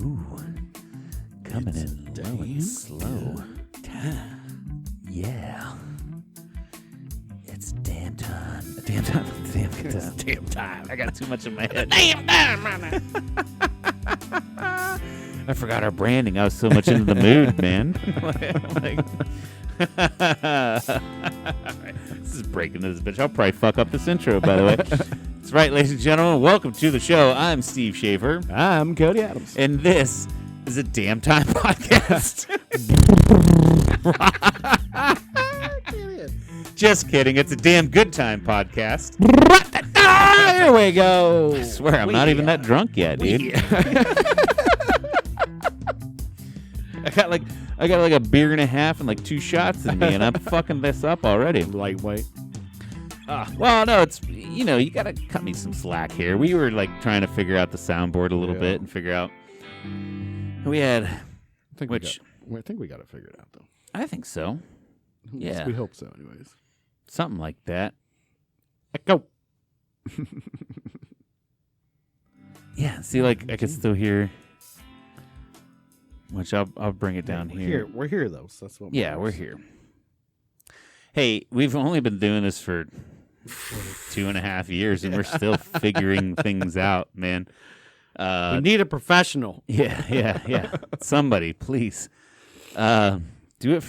Ooh, coming in low and slow. Yeah. It's damn time. Damn time. Damn time. I got too much in my head. Damn time, man. I forgot our branding. I was so much into the mood, man. This is breaking this bitch. I'll probably fuck up this intro, by the way. That's right, ladies and gentlemen. Welcome to the show. I'm Steve Schaefer. I'm Cody Adams. And this is a Damn Time podcast. Just kidding. It's a damn good time podcast. Here we go. I swear, I'm not even that drunk yet, dude. I got like a beer and a half and like 2 shots in me, and I'm fucking this up already. Lightweight. Well, no, it's, you got to cut me some slack here. We were like trying to figure out the soundboard a little bit and figure out. We had, I think we got it figured out, though. I think so. Yeah. We hope so, anyways. Something like that. Go. Yeah, see, like, I can still hear, which I'll bring it down here. We're here, though, so that's what Yeah, we're here. Hey, we've only been doing this for 2.5 years, and we're still figuring things out, man. We need a professional. Yeah. Somebody, please. Do it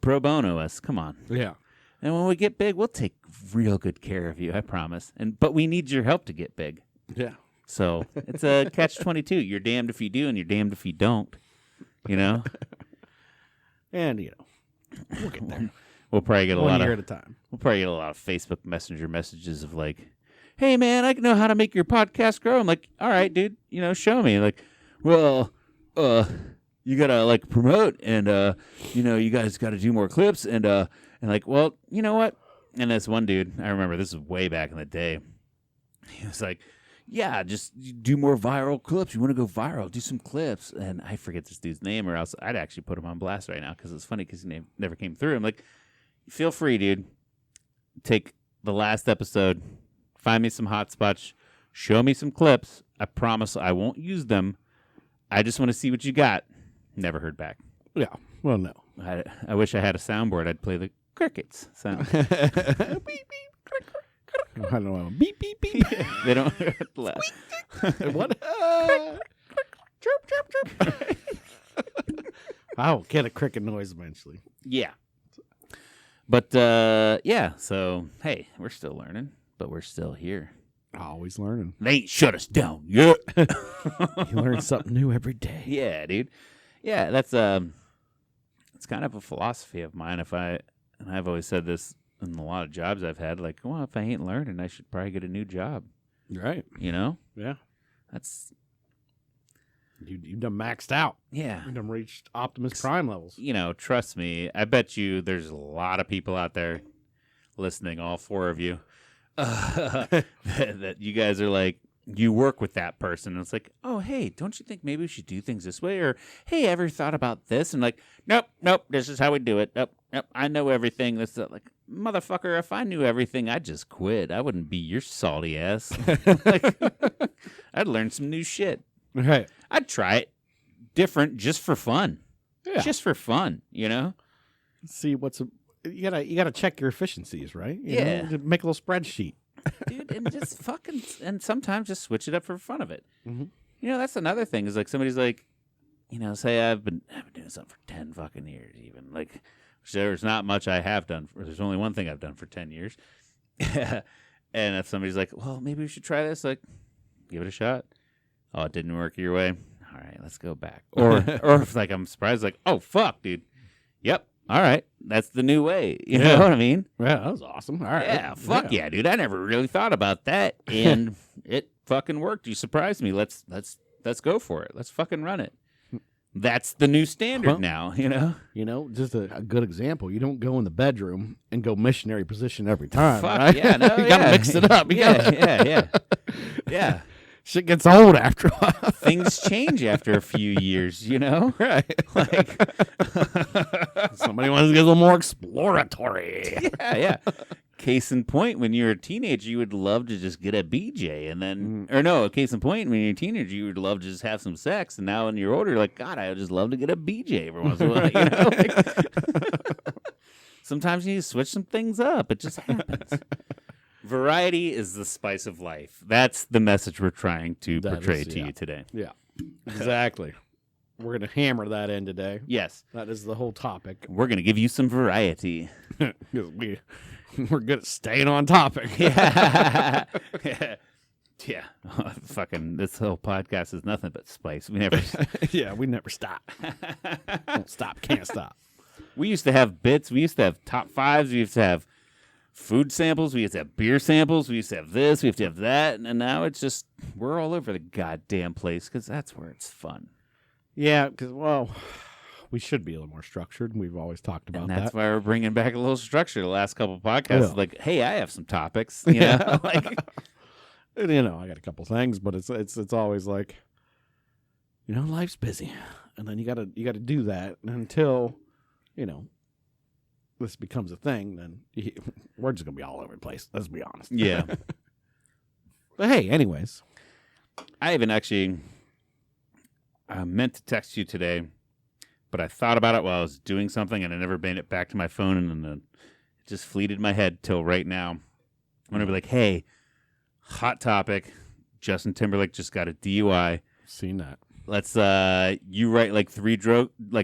pro bono us. Come on. Yeah. And when we get big, we'll take real good care of you, I promise. But we need your help to get big. Yeah. So it's a catch-22. You're damned if you do, and you're damned if you don't. And, we'll get there. We'll probably get a 1 lot year of at a time. We'll probably get a lot of Facebook Messenger messages of like, "Hey man, I know how to make your podcast grow." I'm like, "All right, dude, show me." Like, "Well, you gotta like promote, and you guys gotta do more clips, and like, well, you know what?" And this one dude, I remember this was way back in the day. He was like, "Yeah, just do more viral clips. You want to go viral? Do some clips." And I forget this dude's name, or else I'd actually put him on blast right now because it's funny because his name never came through. I'm like, feel free, dude. Take the last episode, find me some hotspots, show me some clips. I promise I won't use them. I just want to see what you got. Never heard back. Yeah. Well, no. I wish I had a soundboard. I'd play the crickets sound. Beep, beep, crick, crick. I don't know. Beep, beep, beep. They don't. What? Chirp, chirp, chirp. I'll get a cricket noise eventually. Yeah. But, yeah, so, hey, we're still learning, but we're still here. Always learning. They ain't shut us down yet. You learn something new every day. Yeah, dude. Yeah, that's it's kind of a philosophy of mine. And I've always said this in a lot of jobs I've had, like, well, if I ain't learning, I should probably get a new job. Right. Yeah. That's... You've done maxed out. Yeah. You've done reached Optimus Prime levels. Trust me. I bet you there's a lot of people out there listening, all 4 of you, that you guys are like, you work with that person. And it's like, oh, hey, don't you think maybe we should do things this way? Or, hey, ever thought about this? And like, nope, this is how we do it. Nope, I know everything. This is like, motherfucker, if I knew everything, I'd just quit. I wouldn't be your salty ass. Like, I'd learn some new shit. Right. I'd try it different just for fun. Yeah. Just for fun, See you gotta check your efficiencies, right? You know, just make a little spreadsheet. Dude, and just and sometimes just switch it up for the fun of it. Mm-hmm. That's another thing is like somebody's like, say I've been doing something for 10 fucking years even. Like, there's not much I have done. There's only one thing I've done for 10 years. And if somebody's like, well, maybe we should try this, like, give it a shot. Oh, it didn't work your way. All right, let's go back. Or if like I'm surprised, like, oh fuck, dude. Yep. All right, that's the new way. You know what I mean? Yeah, that was awesome. All right. Yeah, fuck yeah, dude. I never really thought about that, and it fucking worked. You surprised me. Let's go for it. Let's fucking run it. That's the new standard now. Just a good example. You don't go in the bedroom and go missionary position every time. Fuck right? yeah, no, you gotta mix it up. Yeah. Shit gets old after a while. Things change after a few years, Right. Like somebody wants to get a little more exploratory. Yeah. Case in point, when you were a teenager, you would love to just get a BJ, and then, or no, case in point, when you're a teenager, you would love to just have some sex, and now when you're older, you're like, God, I would just love to get a BJ every once in a while, you know? Like, sometimes you need to switch some things up. It just happens. Variety is the spice of life. That's the message we're trying to portray to you today. Yeah, exactly. We're going to hammer that in today. Yes. That is the whole topic. We're going to give you some variety. We're good at staying on topic. Yeah. Yeah. Oh, fucking, this whole podcast is nothing but spice. We never. We never stop. Won't stop, can't stop. We used to have bits. We used to have top fives. We used to have food samples. We used to have beer samples. We used to have this. We have to have that. And now it's just, we're all over the goddamn place because that's where it's fun. Yeah, because, well, we should be a little more structured. We've always talked about that. That's why we're bringing back a little structure the last couple of podcasts. Yeah. Like, hey, I have some topics. You know? Like, and, you know, I got a couple things, but it's always like, you know, life's busy. And then you gotta do that until, you know, this becomes a thing, then we're just going to be all over the place. Let's be honest. Yeah. But hey, anyways. I haven't actually... I meant to text you today, but I thought about it while I was doing something, and I never made it back to my phone, and then it just fleeted my head till right now. I'm going to be like, hey, hot topic, Justin Timberlake just got a DUI. Seen that. Let's, you write like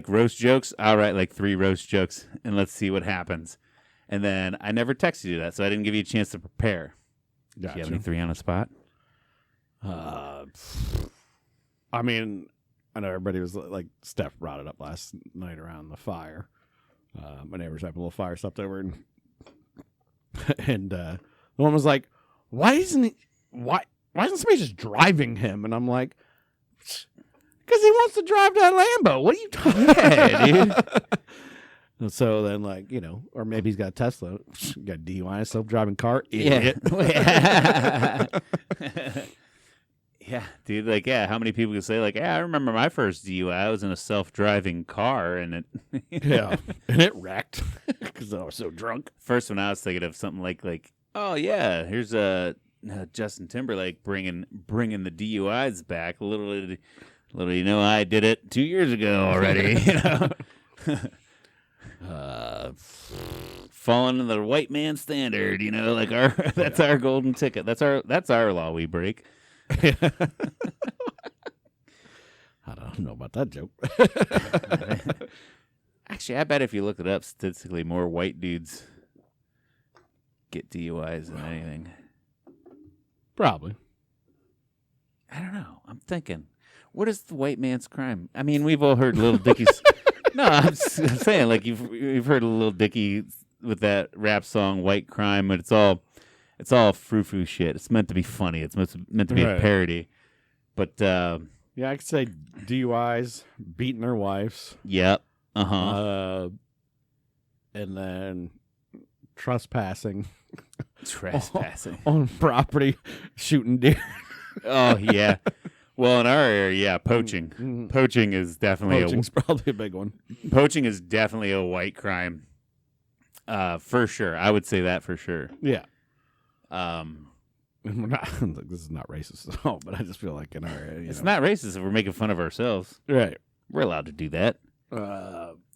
roast jokes, I'll write like 3 roast jokes, and let's see what happens. And then I never texted you that, so I didn't give you a chance to prepare. Gotcha. Do you have any 3 on the spot? I mean... I know everybody was like, Steph brought it up last night around the fire. My neighbors have a little fire stuff over, and the one was like, why isn't somebody just driving him? And I'm like, because he wants to drive that Lambo. What are you talking about, dude? And so then, like, you know, or maybe he's got a Tesla, got a DUI, self-driving car, idiot. Yeah. Yeah, dude, like, yeah, how many people can say, like, yeah, I remember my first DUI. I was in a self-driving car, and it... Yeah, and it wrecked because I was so drunk. First one I was thinking of something like, oh, yeah, here's Justin Timberlake bringing the DUIs back. Little you know, I did it 2 years ago already, you know? Falling to the white man standard, you know, like that's our golden ticket. That's our law we break. I don't know about that joke. Actually, I bet if you look it up, statistically, more white dudes get DUIs than anything. Probably. I don't know. I'm thinking, what is the white man's crime? I mean, we've all heard Little Dicky's. No, I'm saying, like, you've heard of Little Dicky with that rap song "White Crime," but it's all frou-frou shit. It's meant to be funny. It's meant to be a parody. But yeah, I could say DUIs, beating their wives. Yep. Uh-huh. And then trespassing. On property, shooting deer. Oh, yeah. Well, in our area, yeah, poaching. Mm-hmm. Poaching is definitely Poaching's probably a big one. Poaching is definitely a white crime. For sure. I would say that for sure. Yeah. We're not, this is not racist at all, but I just feel like in our area, it's not racist if we're making fun of ourselves. Right. We're allowed to do that.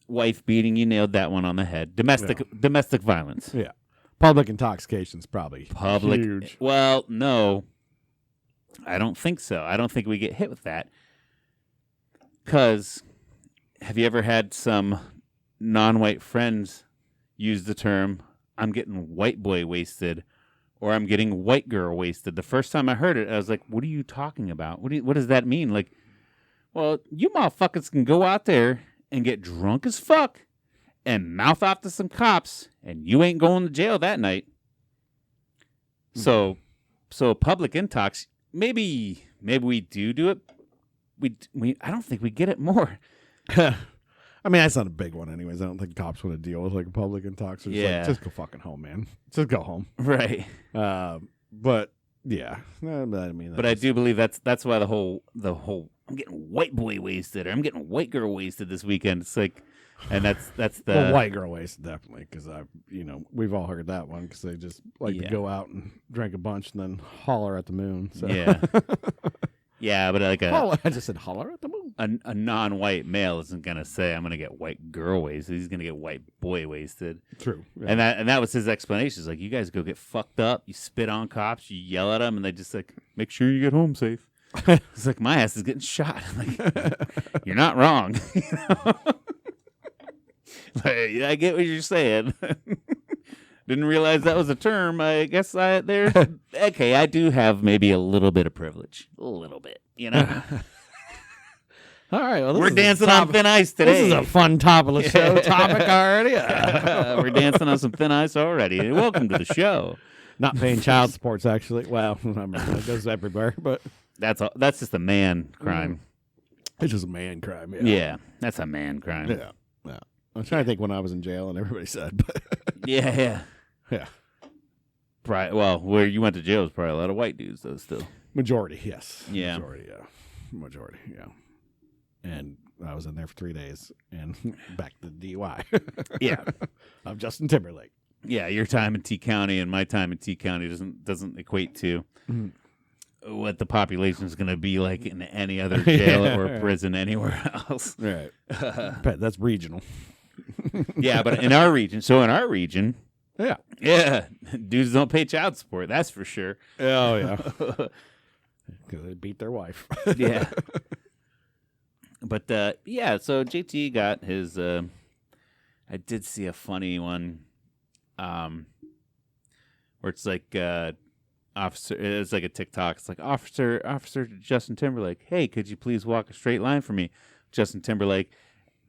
Wife beating, you nailed that one on the head. Domestic violence. Yeah. Public intoxication is probably huge. Well, no, I don't think so. I don't think we get hit with that. Because have you ever had some non-white friends use the term, I'm getting white boy wasted, or I'm getting white girl wasted? The first time I heard it, I was like, what are you talking about? What does that mean? Like, well, you motherfuckers can go out there and get drunk as fuck and mouth off to some cops, and you ain't going to jail that night. So public intox, maybe we do it. We I don't think we get it more. I mean, that's not a big one anyways. I don't think cops want to deal with like a public intox. Yeah. Like, just go fucking home, man. Just go home. Right. But yeah. I mean, but I do believe that's why the whole I'm getting white boy wasted, or I'm getting white girl wasted this weekend. It's like, And that's the Well, white girl wasted, definitely, because we've all heard that one, because they just like Yeah. to go out and drink a bunch and then holler at the moon. So. Yeah. Yeah, but like I just said holler at the moon. a non-white male isn't gonna say I'm gonna get white girl wasted. He's gonna get white boy wasted. True. Yeah. And that was his explanation. He's like, you guys go get fucked up, you spit on cops, you yell at them, and they just like make sure you get home safe. It's like my ass is getting shot. Like, you're not wrong. You know? Like, I get what you're saying. Didn't realize that was a term. I guess okay, I do have maybe a little bit of privilege. A little bit, you know? All right. Well, We're dancing on thin ice today. This is a fun top of the show topic already. We're dancing on some thin ice already. Welcome to the show. Not paying child supports, actually. Well, it goes everywhere, but That's just a man crime. it's just a man crime. Yeah, that's a man crime. Yeah. I'm trying to think when I was in jail and everybody said, but Yeah. yeah. Right. Well, where you went to jail was probably a lot of white dudes, though, still. Majority, yes. Yeah. Majority, yeah. And I was in there for 3 days and back to DUI. Yeah. Of Justin Timberlake. Yeah, your time in T County and my time in T County doesn't equate to what the population is going to be like in any other jail or prison anywhere else. Right. That's regional. Yeah, but in our region, yeah, dudes don't pay child support. That's for sure. Oh, yeah. Because they beat their wife. Yeah. But, so JT got his, I did see a funny one, where it's like, it's like a TikTok. It's like, Officer Justin Timberlake, hey, could you please walk a straight line for me? Justin Timberlake.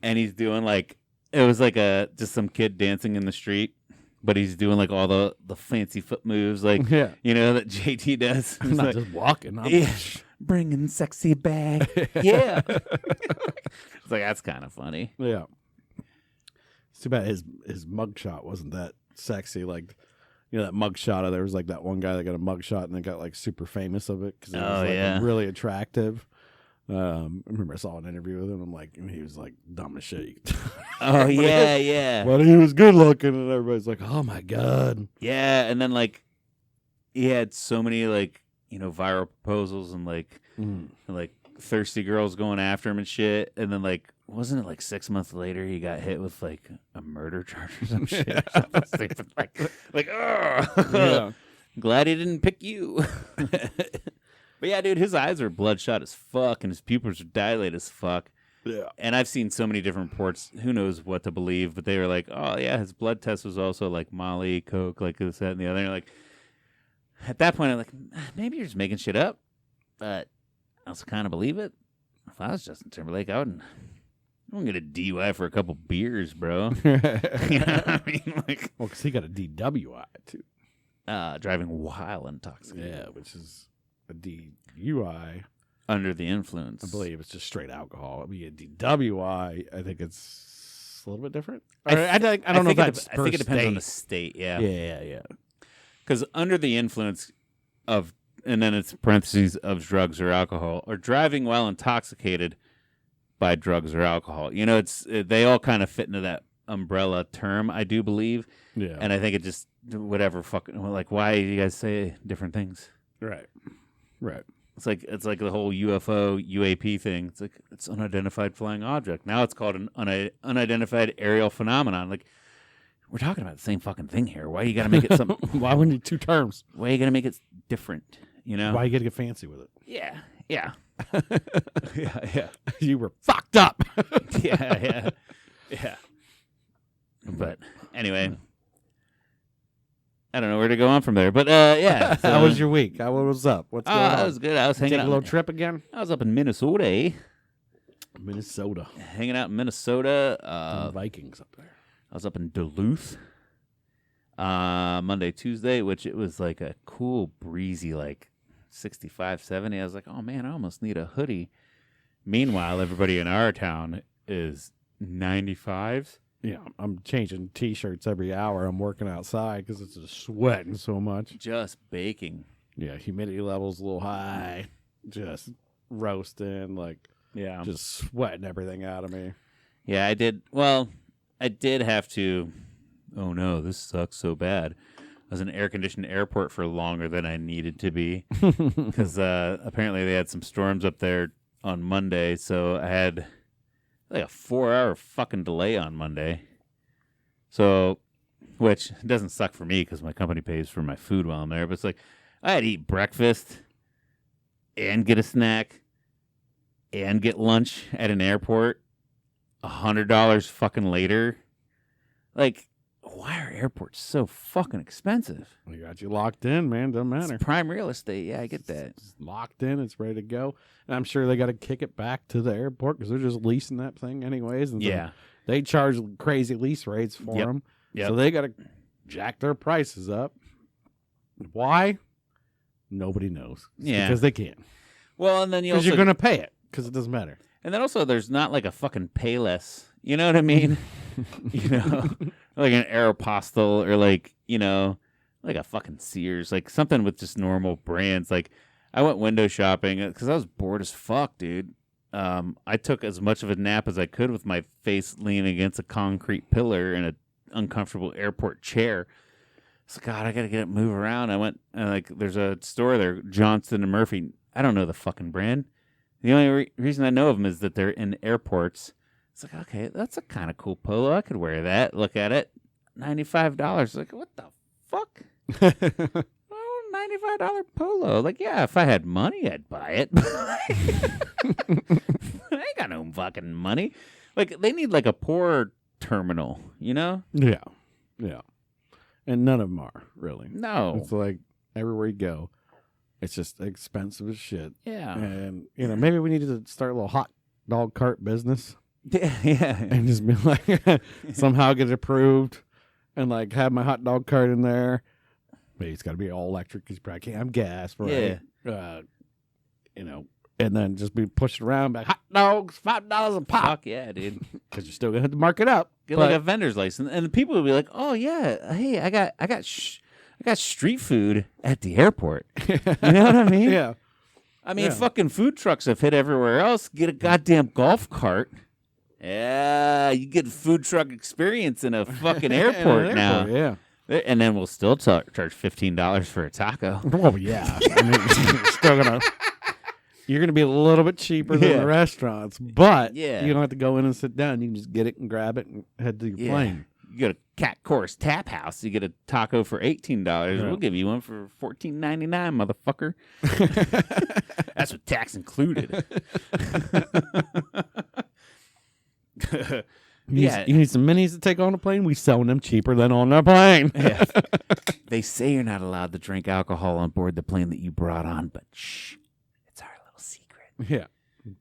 And he's doing like, it was like just some kid dancing in the street, but he's doing like all the fancy foot moves, like, Yeah. that JT does. I'm It's not like, just walking. yeah, bringing sexy back. Yeah. It's like, that's kind of funny. Yeah. It's too bad his mugshot wasn't that sexy. Like, that mugshot, there was like that one guy that got a mugshot and then got like super famous of it because it was like really attractive. I remember I saw an interview with him. I'm like, and he was like dumb as shit. Oh, yeah. But he was good looking, and everybody's like, oh my God. Yeah, and then like he had so many like, viral proposals and like thirsty girls going after him and shit. And then like, wasn't it like 6 months later he got hit with like a murder charge or some shit? Or something stupid. Like, oh, Yeah. glad he didn't pick you. But yeah, dude, his eyes are bloodshot as fuck and his pupils are dilated as fuck. Yeah. And I've seen so many different reports. Who knows what to believe? But they were like, "Oh yeah, his blood test was also like Molly, coke, like this, that, and the other." And like, at that point, I'm like, maybe you're just making shit up. But I also kind of believe it. If I was Justin Timberlake, I wouldn't get a DUI for a couple beers, bro. You know what I mean? Like, Well, because he got a DWI too. driving while intoxicated. Yeah, which is a DUI. Under the influence. I believe it's just straight alcohol. I mean, a DWI, I think it's a little bit different. I don't know if that's I think it depends on the state. state. Yeah. Yeah. Because under the influence of, and then it's parentheses of drugs or alcohol, or driving while intoxicated by drugs or alcohol. They all kind of fit into that umbrella term, I do believe. Yeah. And I think it just, whatever fucking, like, why do you guys say different things? Right. It's like the whole UFO, UAP thing. It's like, it's unidentified flying object. Now it's called an unidentified aerial phenomenon. Like, we're talking about the same fucking thing here. Why you got to make it something? Why would you need two terms? Why you got to make it different? Why you got to get fancy with it? Yeah. Yeah. You were fucked up. Yeah. But anyway, I don't know where to go on from there. But yeah. So, How was your week? What was up? What's going on? That was good. I was hanging Take out. a little trip again? I was up in Minnesota. Minnesota. Hanging out in Minnesota. The Vikings up there. I was up in Duluth Monday, Tuesday, which it was like a cool, breezy, like 65, 70. I was like, oh, man, I almost need a hoodie. Meanwhile, everybody in our town is 95s. Yeah, I'm changing T-shirts every hour. I'm working outside because it's just sweating so much. Just baking. Yeah, humidity level's a little high. Just roasting, like, Yeah. just sweating everything out of me. Yeah, I did. Well, I did have to. Oh no, this sucks so bad. I was in an air-conditioned airport for longer than I needed to be because apparently they had some storms up there on Monday, so I had like a 4-hour fucking delay on Monday. So, which doesn't suck for me because my company pays for my food while I'm there, but it's like I had to eat breakfast and get a snack and get lunch at an airport $100 fucking later. Like, why are airports so fucking expensive? We got you locked in, man. Doesn't matter. It's prime real estate. Yeah, I get that. It's locked in. It's ready to go. And I'm sure they got to kick it back to the airport because they're just leasing that thing anyways. And so Yeah. they charge crazy lease rates for them. Yep. So they got to jack their prices up. Why? Nobody knows. It's Yeah. because they can. Well, and then you Because also you're going to pay it because it doesn't matter. and then also there's not like a fucking Payless. You know what I mean? You know, like an Aeropostale or like, you know, like a fucking Sears, like something with just normal brands. Like I went window shopping because I was bored as fuck, dude. I took as much of a nap as I could with my face leaning against a concrete pillar in an uncomfortable airport chair. So God, I gotta get up, move around. I went like there's a store there, Johnston and Murphy. I don't know the fucking brand. The only reason I know of them is that they're in airports. It's like, okay, that's a kind of cool polo. I could wear that. Look at it, $95. Like, what the fuck? Oh, $95 polo. Like, yeah, if I had money, I'd buy it. I ain't got no fucking money. Like, they need like a poor terminal, you know? Yeah. Yeah. And none of them are, really. No. It's like everywhere you go, it's just expensive as shit. Yeah. And, you know, maybe we need to start a little hot dog cart business Yeah. and just be like, somehow get it approved and like have my hot dog cart in there. Maybe it's got to be all electric because you probably can't have gas, right? Yeah. You know, and then just be pushed around like hot dogs, $5 a pop. Fuck yeah, dude. Because you're still going to have to mark it up. Get like a vendor's license. And the people will be like, oh, yeah, hey, I got street food at the airport. You know what I mean? Yeah. I mean, Yeah. fucking food trucks have hit everywhere else. Get a goddamn golf cart. Yeah, you get food truck experience in a fucking airport now. Yeah. And then we'll still charge $15 for a taco. Oh, yeah. I mean, you're going to be a little bit cheaper than Yeah. the restaurants, but Yeah. you don't have to go in and sit down. You can just get it and grab it and head to your plane. You go to Cat Course Tap House. You get a taco for $18. Yeah. We'll give you one for $14.99, motherfucker. That's with tax included. You need some minis to take on a plane? We sell them cheaper than on a plane. Yeah. They say you're not allowed to drink alcohol on board the plane that you brought on, but shh, it's our little secret. Yeah.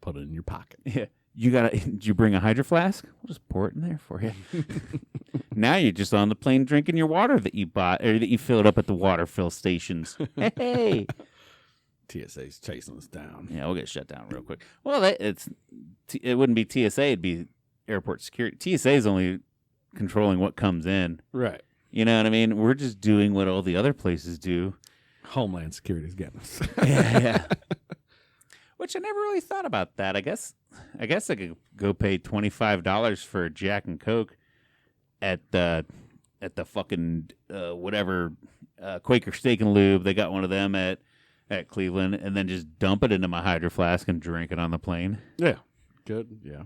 Put it in your pocket. Yeah. Did you bring a hydro flask? We'll just pour it in there for you. Now you're just on the plane drinking your water that you bought or that you filled up at the water fill stations. Hey. TSA's chasing us down. Yeah, we'll get shut down real quick. Well, it wouldn't be TSA, it'd be airport security. TSA is only controlling what comes in. Right. You know what I mean? We're just doing what all the other places do. Homeland Security's getting us. Yeah. Which I never really thought about that. I guess I could go pay $25 for a Jack and Coke at the fucking whatever Quaker Steak and Lube. They got one of them at Cleveland, and then just dump it into my hydro flask and drink it on the plane. Yeah. Good. Yeah.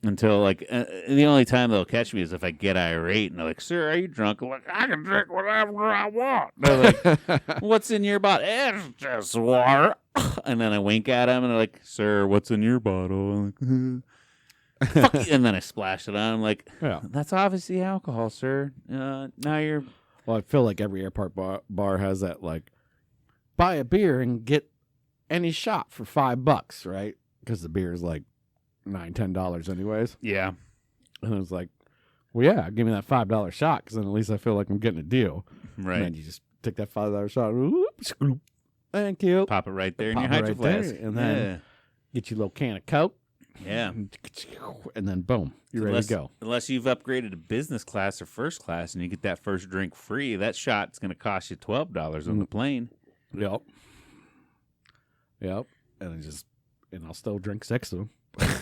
Until like the only time they'll catch me is if I get irate and they're like, "Sir, are you drunk?" I'm like, "I can drink whatever I want." They're like, "What's in your bottle?" "It's just water." And then I wink at them and they're like, "Sir, what's in your bottle?" I'm like, "Fuck you!" And then I splash it on. I'm like, Yeah. "That's obviously alcohol, sir." Now you're. Well, I feel like every airport bar has that, like, buy a beer and get any shot for $5, right? Because the beer is like $9-10 anyways. Yeah. And it's like, well, yeah, give me that $5 shot because then at least I feel like I'm getting a deal. Right. And then you just take that $5 shot. Whoop, scoop, thank you. Pop it right there in Pop your it hydro right there, flask. and then get you a little can of Coke. Yeah. And then boom, you're ready to go. Unless you've upgraded to business class or first class and you get that first drink free, that shot's going to cost you $12 on the plane. Yep. And I'll still drink 6 of them.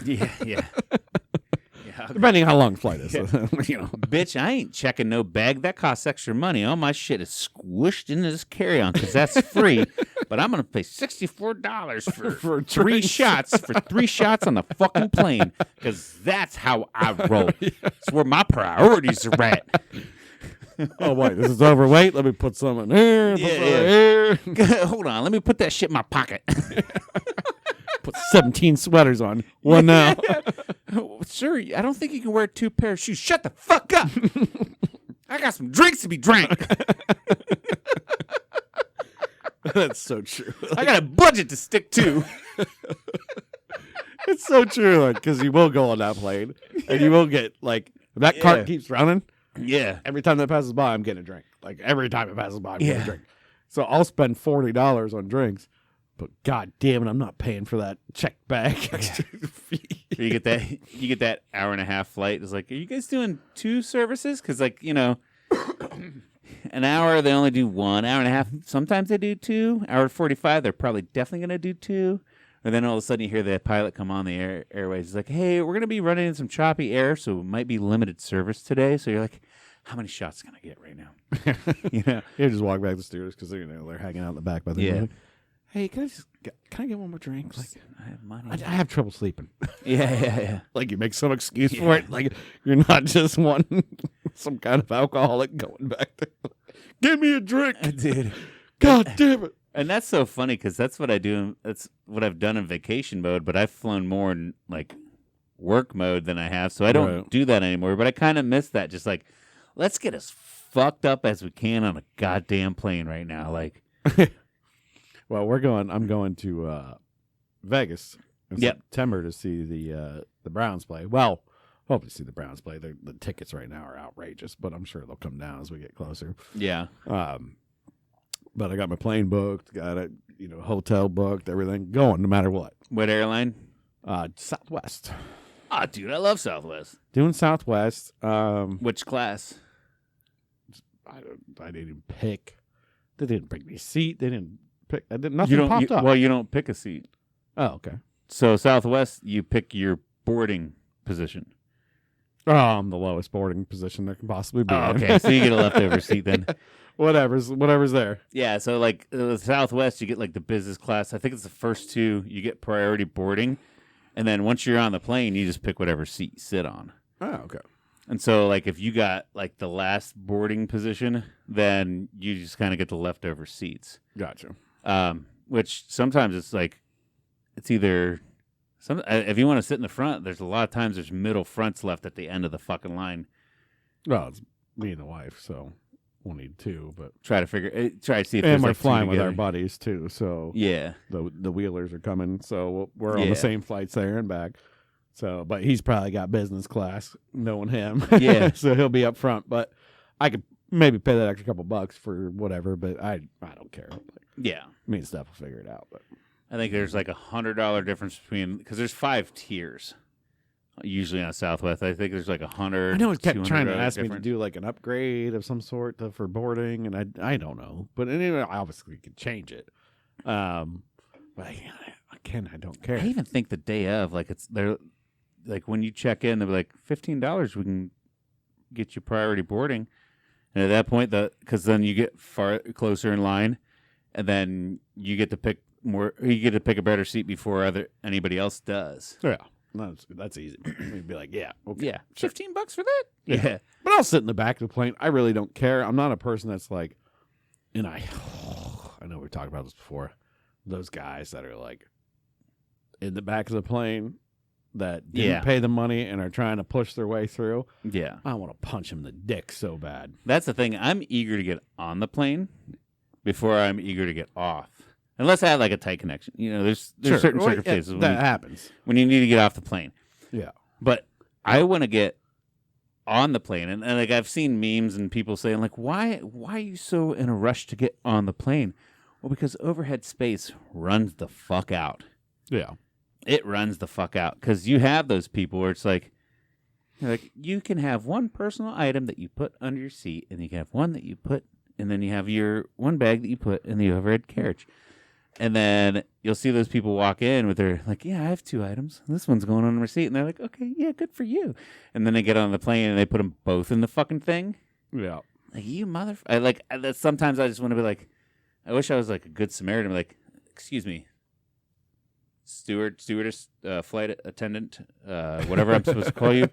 Yeah. Yeah, Yeah, okay. Depending how long the flight is. Yeah. Bitch, I ain't checking no bag. That costs extra money. All my shit is squished into this carry-on because that's free. But I'm going to pay $64 for three drinks. shots, for 3 shots on the fucking plane because that's how I roll. It's where my priorities are at. Oh, wait, this is overweight. Let me put some in here. Yeah. Hold on. Let me put that shit in my pocket. Put 17 sweaters on. One now. Sir, I don't think you can wear 2 pairs of shoes. Shut the fuck up. I got some drinks to be drank. That's so true. I got a budget to stick to. It's so true, like, because you will go on that plane, and you will get, like, if that cart keeps running, Yeah. every time that passes by, I'm getting a drink. Like, every time it passes by, I'm getting a Yeah. drink. So I'll spend $40 on drinks, but god damn it, I'm not paying for that check bag extra fee. You get that hour and a half flight. It's like, are you guys doing 2 services? Because, like, an hour, they only do 1. Hour and a half, sometimes they do 2. Hour 45, they're probably definitely going to do 2. And then all of a sudden you hear the pilot come on the airways. He's like, hey, we're going to be running in some choppy air, so it might be limited service today. So you're like, how many shots can I get right now? You just walk back to the stewardess because they're hanging out in the back by the Yeah. window. Hey, can I get one more drink? Like, I have money. I have trouble sleeping. Yeah. Like, you make some excuse for it. Like, you're not just one some kind of alcoholic going back there. Give me a drink. Dude. God damn it. And that's so funny because that's what I do. That's what I've done in vacation mode, but I've flown more in like work mode than I have. So I don't do that anymore. But I kind of miss that. Just like, let's get as fucked up as we can on a goddamn plane right now. Like, well, I'm going to Vegas in September to see the Browns play. Well, hope to see the Browns play. The tickets right now are outrageous, but I'm sure they'll come down as we get closer. Yeah. But I got my plane booked, got a hotel booked, everything going no matter what. What airline? Southwest. Ah, dude, I love Southwest. Doing Southwest. Which class? I didn't even pick. They didn't bring me a seat. They didn't pick. Nothing popped up. Well, you don't pick a seat. Oh, okay. So Southwest, you pick your boarding position. Oh, I'm the lowest boarding position there can possibly be. Oh, okay. So you get a leftover seat then. Whatever's there. Yeah, so like with Southwest, you get like the business class. I think it's the first 2. You get priority boarding, and then once you're on the plane, you just pick whatever seat you sit on. Oh, okay. And so like if you got like the last boarding position, then you just kind of get the leftover seats. Gotcha. Which sometimes it's like it's either if you want to sit in the front, there's a lot of times there's middle fronts left at the end of the fucking line. Well, it's me and the wife, so we'll need 2, but try to see if and there's we're like flying 2 with our together. buddies too. So Yeah. the Wheelers are coming, so we're on Yeah. the same flights there and back. So, but he's probably got business class, knowing him. Yeah. So he'll be up front, but I could maybe pay that extra couple bucks for whatever. But I don't care. Yeah. Me and Steph will figure it out. But I think there's like $100 difference because there's 5 tiers usually on Southwest. I think there's like 100. I know he kept trying to $200 ask me to difference. do like an upgrade of some sort for boarding, and I don't know. But anyway, obviously we could change it. But I don't care. I even think the day of, like they're like when you check in, they're like $15. We can get you priority boarding, and at that point, because then you get far closer in line, and then you get to pick more. You get to pick a better seat before anybody else does. Yeah, that's easy. We'd be like, yeah, okay, Yeah, sure. $15 for that. Yeah. But I'll sit in the back of the plane. I really don't care. I'm not a person that's like, and I know we've talked about this before. Those guys that are like in the back of the plane that didn't pay the money and are trying to push their way through. Yeah, I want to punch him in the dick so bad. that's the thing. I'm eager to get on the plane before I'm eager to get off. Unless I have like a tight connection. There's certain circumstances that happens when you need to get off the plane. Yeah. But I want to get on the plane. And like I've seen memes and people saying like, why are you so in a rush to get on the plane? Well, because overhead space runs the fuck out. Yeah. It runs the fuck out. Because you have those people where it's like you can have one personal item that you put under your seat, and you can have one that you put, and then you have your one bag that you put in the overhead carriage. And then you'll see those people walk in with their like, yeah, I have 2 items. This one's going on the receipt. And they're like, okay, yeah, good for you. And then they get on the plane and they put them both in the fucking thing. Yeah. Like, you sometimes I just want to be like, I wish I was like a good Samaritan. Like, excuse me, stewardess, flight attendant, whatever I'm supposed to call you.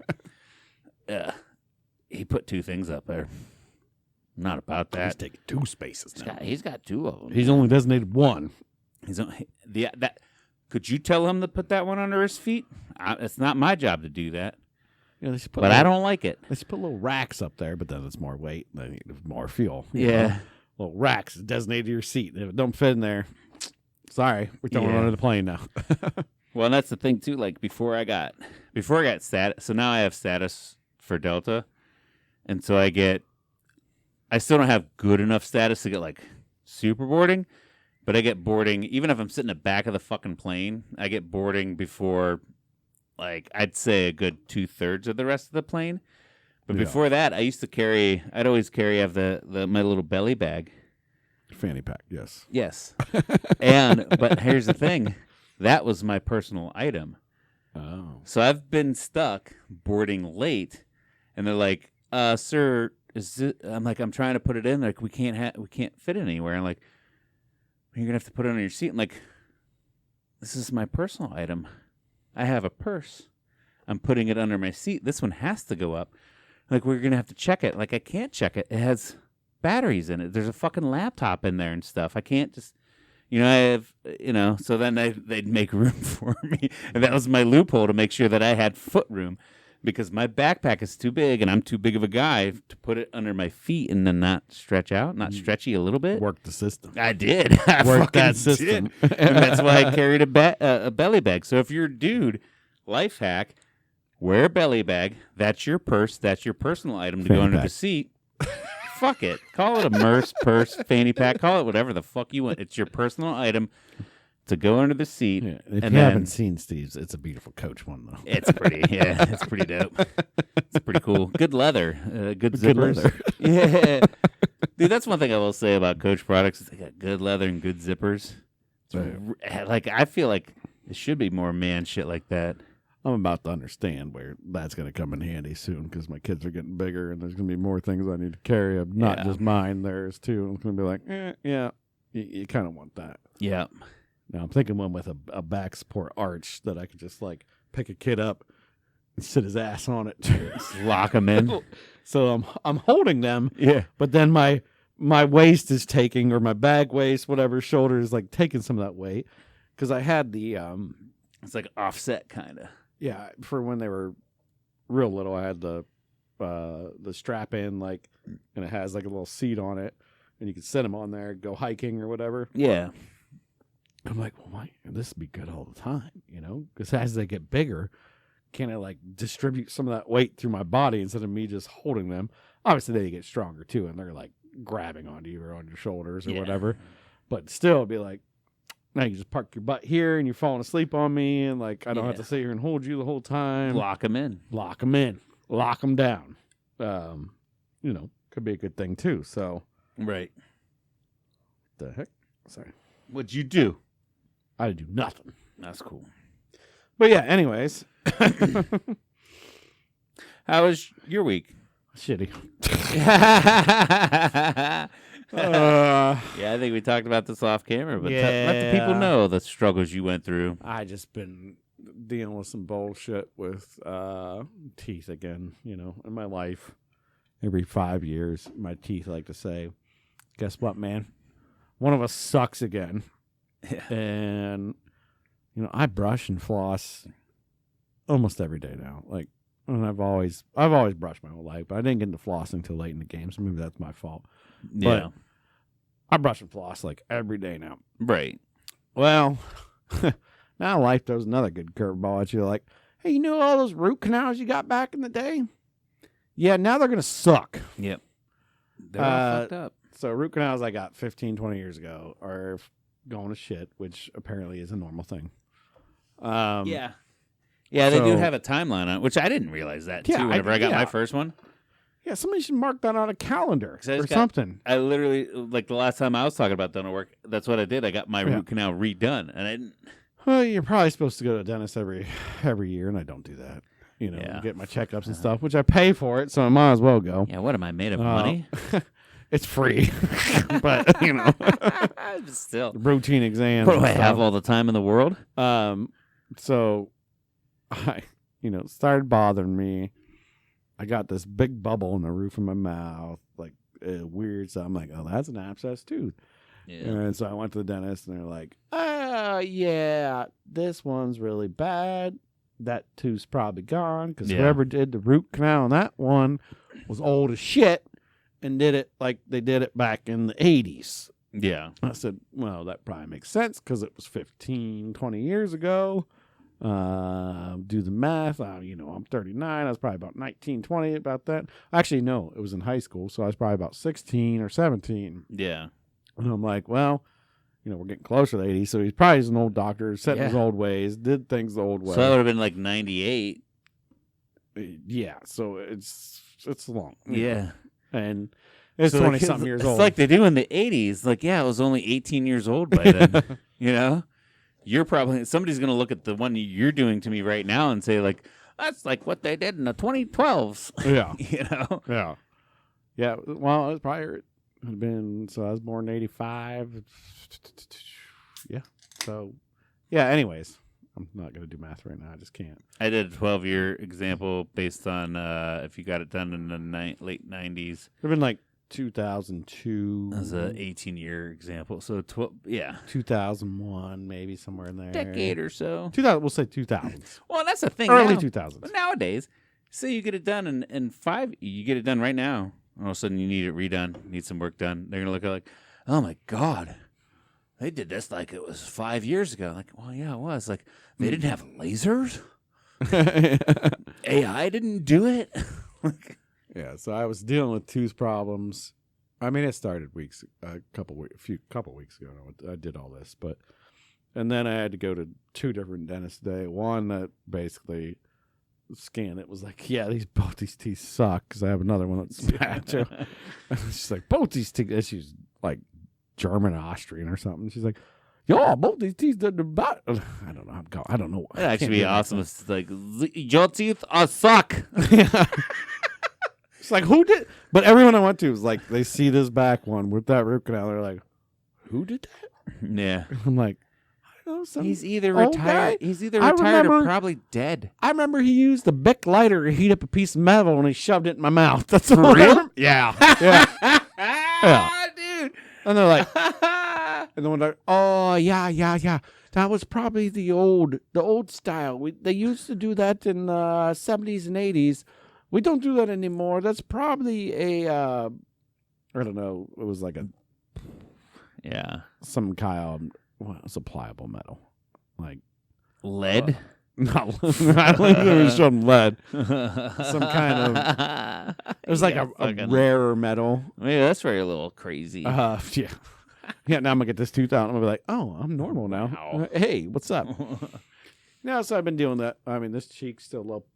He put 2 things up there. Not about that. He's taking 2 spaces now. He's got 2 of them. He's only designated 1. Could you tell him to put that one under his feet? It's not my job to do that. Yeah, I don't like it. They should put little racks up there, but then it's more weight. They need more fuel. Yeah. Know? Little racks designated to your seat. If it don't fit in there, sorry, we're throwing it under the plane now. Well, and that's the thing too. Like before I got status, so now I have status for Delta, and so I still don't have good enough status to get like super boarding, but I get boarding even if I'm sitting in the back of the fucking plane. I get boarding before, like I'd say a good 2/3 of the rest of the plane. But before that, I'd always carry my little belly bag. Fanny pack, yes. Yes. But here's the thing. That was my personal item. Oh. So I've been stuck boarding late, and they're like, sir, I'm like, I'm trying to put it in. Like, we can't fit it anywhere. I'm like, you're going to have to put it on your seat. I'm like, this is my personal item. I have a purse. I'm putting it under my seat. This one has to go up. Like, we're going to have to check it. Like, I can't check it. It has batteries in it. There's a fucking laptop in there and stuff. I can't just, so then they'd make room for me. And that was my loophole to make sure that I had foot room because my backpack is too big and I'm too big of a guy to put it under my feet and then not stretch out, not stretchy a little bit. Work the system. I did. I worked that system. And that's why I carried a belly bag. So if you're a dude, life hack, wear a belly bag. That's your purse. That's your personal item to go under the seat. Fuck it. Call it a purse, fanny pack. Call it whatever the fuck you want. It's your personal item to go under the seat. Yeah, if you haven't seen Steve's, it's a beautiful Coach one, though. It's pretty. Yeah, it's pretty dope. It's pretty cool. Good letter. Good zippers. Good leather. Yeah. Dude, that's one thing I will say about Coach products. Is they got good leather and good zippers. Like, I feel like it should be more man shit like that. I'm about to understand where that's going to come in handy soon because my kids are getting bigger and there's going to be more things I need to carry. Not just mine, theirs too. I'm going to be like, yeah, you kind of want that. Yeah. Now I'm thinking one with a back support arch that I could just like pick a kid up and sit his ass on it. Just lock him in. So I'm holding them. Yeah. But then my waist is taking, or my bag waist, whatever, shoulder is like taking some of that weight because I had the it's like offset kind of. Yeah, for when they were real little, I had the strap in, like, and it has like a little seat on it, and you could set them on there, go hiking or whatever. Yeah. I'm like, well, this would be good all the time, because as they get bigger, can I like distribute some of that weight through my body instead of me just holding them? Obviously, they get stronger too, and they're like grabbing onto you or on your shoulders or whatever. But still, it'd be like, now you just park your butt here and you're falling asleep on me, and like I don't have to sit here and hold you the whole time. Lock them in. Lock them in. Lock them down. Could be a good thing too. So, right. The heck? Sorry. What'd you do? I didn't do nothing. That's cool. But yeah, anyways. How was your week? Shitty. Yeah, I think we talked about this off camera, but let the people know the struggles you went through. I just been dealing with some bullshit with teeth again, in my life. Every 5 years, my teeth like to say, guess what, man? One of us sucks again. Yeah. And, I brush and floss almost every day now. Like, and I've always brushed my whole life, but I didn't get into flossing until late in the game, so maybe that's my fault. Yeah. But I brush and floss like every day now. Right. Well, now life throws another good curveball at you. Like, hey, all those root canals you got back in the day? Yeah, now they're going to suck. Yep. They're all fucked up. So root canals I got 15, 20 years ago are going to shit, which apparently is a normal thing. Yeah. Yeah, they do have a timeline on it, which I didn't realize that, too, whenever I got my first one. Yeah, somebody should mark that on a calendar or got- something. I literally, like the last time I was talking about dental work, that's what I did. I got my root canal redone, and I didn't. Well, you're probably supposed to go to a dentist every year, and I don't do that. You know, Yeah. get my checkups and stuff, which I pay for it, so I might as well go. Yeah, what am I made of money? It's free, but you know, Still, routine exams. what do I have all the time in the world? So I, started bothering me. I got this big bubble in the roof of my mouth, like weird. So I'm like, oh, that's an abscess tooth. Yeah. And so I went to the dentist, and they're like, yeah, this one's really bad. That tooth's probably gone because whoever did the root canal on that one was old as shit and did it like they did it back in the 80s. Yeah. I said, well, that probably makes sense because it was 15, 20 years ago. Do the math. I'm 39. I was probably about 19, 20 about that. Actually, no, it was in high school, so I was probably about 16 or 17. Yeah. And I'm like, well, we're getting closer to 80, so he's probably an old doctor, set in his old ways, did things the old way. So that would have been like 98. Yeah, so it's long. Yeah. And it's So 20-something years old. It's like they do in the 80s. Like, yeah, it was only 18 years old by then. You're probably, somebody's going to look at the one you're doing to me right now and say, like, that's like what they did in the 2012s. Yeah. Yeah. Yeah, well, it probably had been, so I was born in 85. Yeah. So, yeah, anyways, I'm not going to do math right now. I just can't. I did a 12-year example based on if you got it done in the late 90s. It would have been like 2002. That was an 18-year example. So, 2001, maybe somewhere in there. Decade or so. 2000, we'll say 2000s. Well, that's the thing. Early now. 2000s. But nowadays, say you get it done in 5, you get it done right now. All of a sudden, you need it redone, need some work done. They're going to look at like, oh, my God. They did this like it was 5 years ago. Like, well, yeah, it was. Like, they didn't have lasers? AI didn't do it? Yeah, so I was dealing with tooth problems. I mean, it started a couple weeks ago. I did all this, and then I had to go to 2 different dentists today. One that basically scanned it was like, yeah, both these teeth suck because I have another one that's bad too. It's just like both these teeth. She's like German, Austrian, or something. She's like, yo, both these teeth did the bad. I don't know. I don't know. It'd actually be awesome. It's like, your teeth suck. Yeah. It's like, who did? But everyone I went to was like, they see this back one with that root canal. They're like, who did that? Yeah. I'm like, I don't know. He's either old retired. guy? He's either I retired or remember- probably dead. I remember he used the Bic lighter to heat up a piece of metal and he shoved it in my mouth. That's For all I real? remember. Yeah. Yeah. Dude. And they're like, and then they're like, oh, yeah. That was probably the old style. They used to do that in the 70s and 80s. We don't do that anymore. That's probably I don't know. It was like some kind of, it's a pliable metal. Like Lead? no, I don't think it was some lead. Some kind of, it was like a rarer metal. Yeah, that's very a little crazy. Yeah. Yeah, now I'm going to get this tooth out. I'm going to be like, oh, I'm normal now. Wow. Hey, what's up? No, so I've been doing that. I mean, this cheek's still a little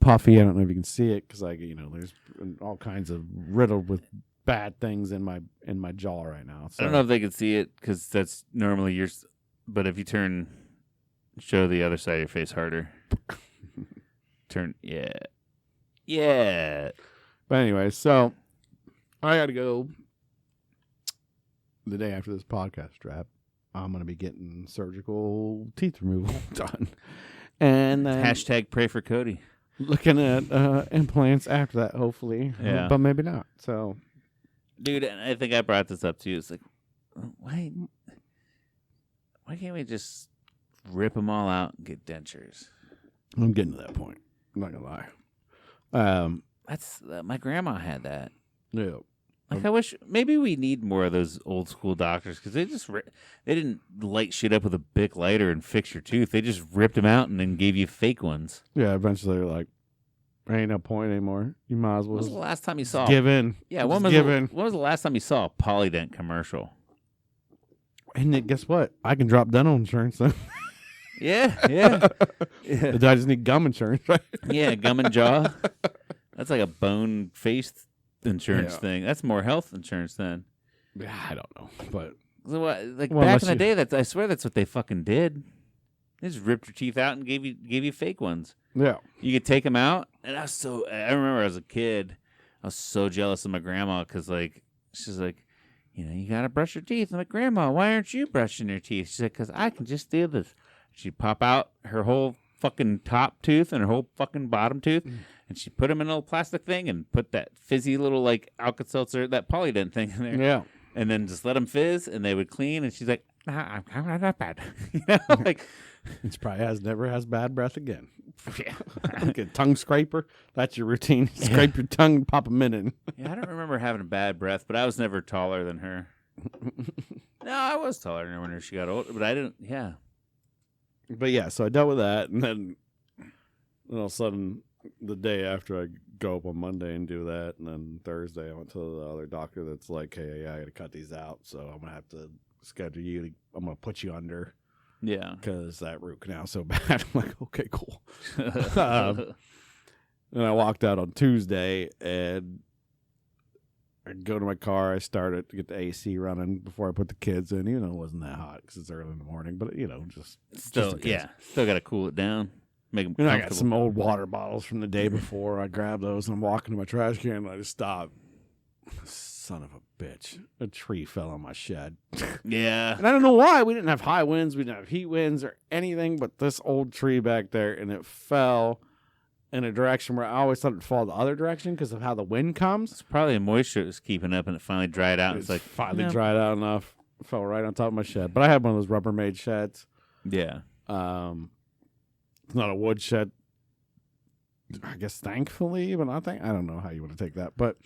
puffy. I don't know if you can see it because, there's all kinds of riddled with bad things in my jaw right now. So. I don't know if they can see it because that's normally yours. But if you show the other side of your face harder. Yeah. But anyway, so I got to go the day after this podcast drop. I'm going to be getting surgical teeth removal done. And then Hashtag pray for Cody. looking at implants after that, hopefully. Yeah. But maybe not. So, Dude, I think I brought this up to you. It's like, why can't we just rip them all out and get dentures? I'm getting to that point. I'm not going to lie. That's my grandma had that. Yeah. Like, I wish maybe we need more of those old school doctors because they didn't light shit up with a Bic lighter and fix your tooth. They just ripped them out and then gave you fake ones. Yeah, eventually they're like, there ain't no point anymore. You might as well When was the last time you saw? give in. Yeah, when when was the last time you saw a Polydent commercial? And then guess what? I can drop dental insurance then. Yeah. I just need gum insurance, right? Yeah, gum and jaw. That's like a bone face insurance Yeah. thing. That's more health insurance then. Yeah, I don't know, but So what, like Well, back in unless the day, I swear that's what they fucking did. They just ripped your teeth out and gave you fake ones. yeah. You could take them out, and I remember as a kid, I was so jealous of my grandma because like she's like, you gotta brush your teeth. I'm like, Grandma, why aren't you brushing your teeth? She's like, because I can just do this. She'd pop out her whole fucking top tooth and her whole fucking bottom tooth, and she'd put them in a little plastic thing and put that fizzy little like Alka-Seltzer, that Polydent thing in there. Yeah. And then just let them fizz, and they would clean. And she's like, "Nah, I'm not bad." Like, It probably never has bad breath again. yeah. Like a tongue scraper. That's your routine. Scrape your tongue and pop a minute in. Yeah, I don't remember having a bad breath, but I was never taller than her. No, I was taller than her when she got older, but I didn't. Yeah. But yeah, so I dealt with that, and then all of a sudden, the day after I go up on Monday and do that, and then Thursday I went to the other doctor that's like, hey, I got to cut these out, so I'm going to have to schedule you. I'm going to put you under Yeah. because that root canal's so bad. I'm like, okay, cool. And I walked out on Tuesday, and I go to my car. I started to get the AC running before I put the kids in. It wasn't that hot because it's early in the morning, but, just Still, in case. yeah. Still got to cool it down. Make them And I comfortable. got some old water bottles from the day before. I grabbed those and I'm walking to my trash can and I just stopped. Son of a bitch. A tree fell on my shed. Yeah. And I don't know why. We didn't have high winds. We didn't have heat winds or anything but this old tree back there. And it fell in a direction where I always thought it'd fall the other direction because of how the wind comes. It's probably the moisture that was keeping up, and it finally dried out. It's like, finally no. dried out enough. It fell right on top of my shed. But I had one of those Rubbermaid sheds. Yeah. It's not a wood shed. I guess thankfully, but I don't know how you want to take that, but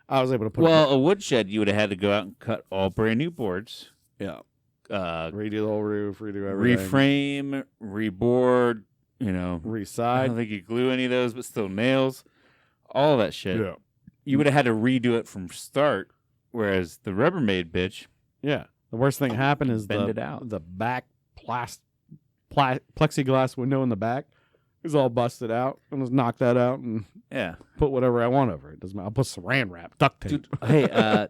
I was able to put. Well, a woodshed, you would have had to go out and cut all brand new boards. Yeah, Redo the whole roof, redo everything, reframe, reboard. I don't reside. think you glue any of those, but still nails. All that shit. Yeah, You would have had to redo it from start. Whereas the Rubbermaid bitch, yeah. The worst thing happened is Bend it out. the back plexiglass window in the back is all busted out. I'm just knock that out and yeah, put whatever I want over it. Doesn't matter. I'll put saran wrap, duct tape. dude. Hey,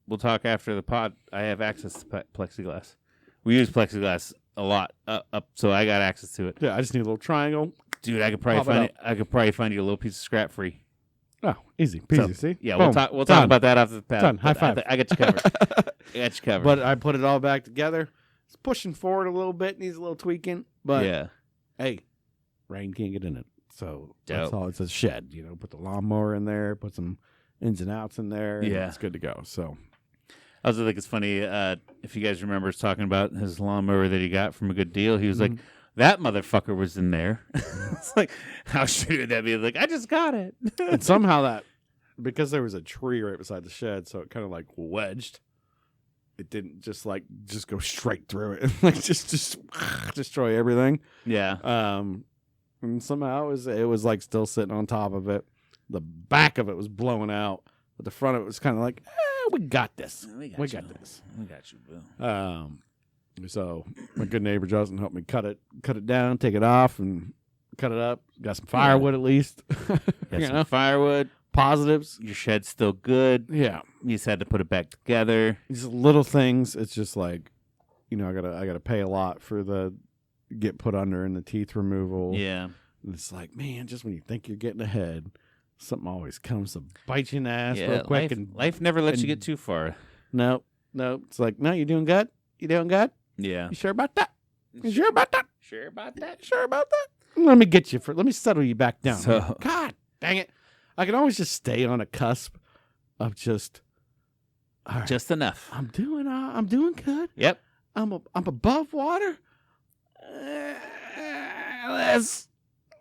we'll talk after the pod. I have access to plexiglass. We use plexiglass a lot, so I got access to it. Yeah, I just need a little triangle. Dude, I could probably find you a little piece of scrap free. Oh, easy peasy. So, see? Yeah, Boom. we'll talk about that after the pod. Done. High five. I got you covered. I got you covered. But I put it all back together. It's pushing forward a little bit, needs a little tweaking. But yeah, hey, rain can't get in it. So that's Dope. all. It's a shed. Put the lawnmower in there, put some ins and outs in there. And Yeah. it's good to go. So I also think it's funny if you guys remember us talking about his lawnmower that he got from a good deal. He was like, "That motherfucker was in there." It's like, how shitty would that be? Like, I just got it. and somehow because there was a tree right beside the shed, so it kind of like wedged. It didn't just go straight through it and like just destroy everything. Yeah. And somehow it was like still sitting on top of it. The back of it was blowing out, but the front of it was kind of like, we got this. We got this. We got you, Bill. So my good neighbor Justin helped me cut it down, take it off, and cut it up. Got some firewood at least. Got some firewood. Positives. Your shed's still good. Yeah. You just had to put it back together. Just little things. It's just like, I gotta pay a lot for the get put under and the teeth removal. Yeah. And it's like, man, just when you think you're getting ahead, something always comes to bite you in the ass Yeah, real quick. life never lets you get too far. No. It's like, no, you're doing good. You doing good? Yeah. You sure about that? You sure about that? Sure about that? Sure about that? Let me settle you back down. So- God dang it. I can always just stay on a cusp of just, all right, Just enough. I'm doing good. Yep. I'm above water. That's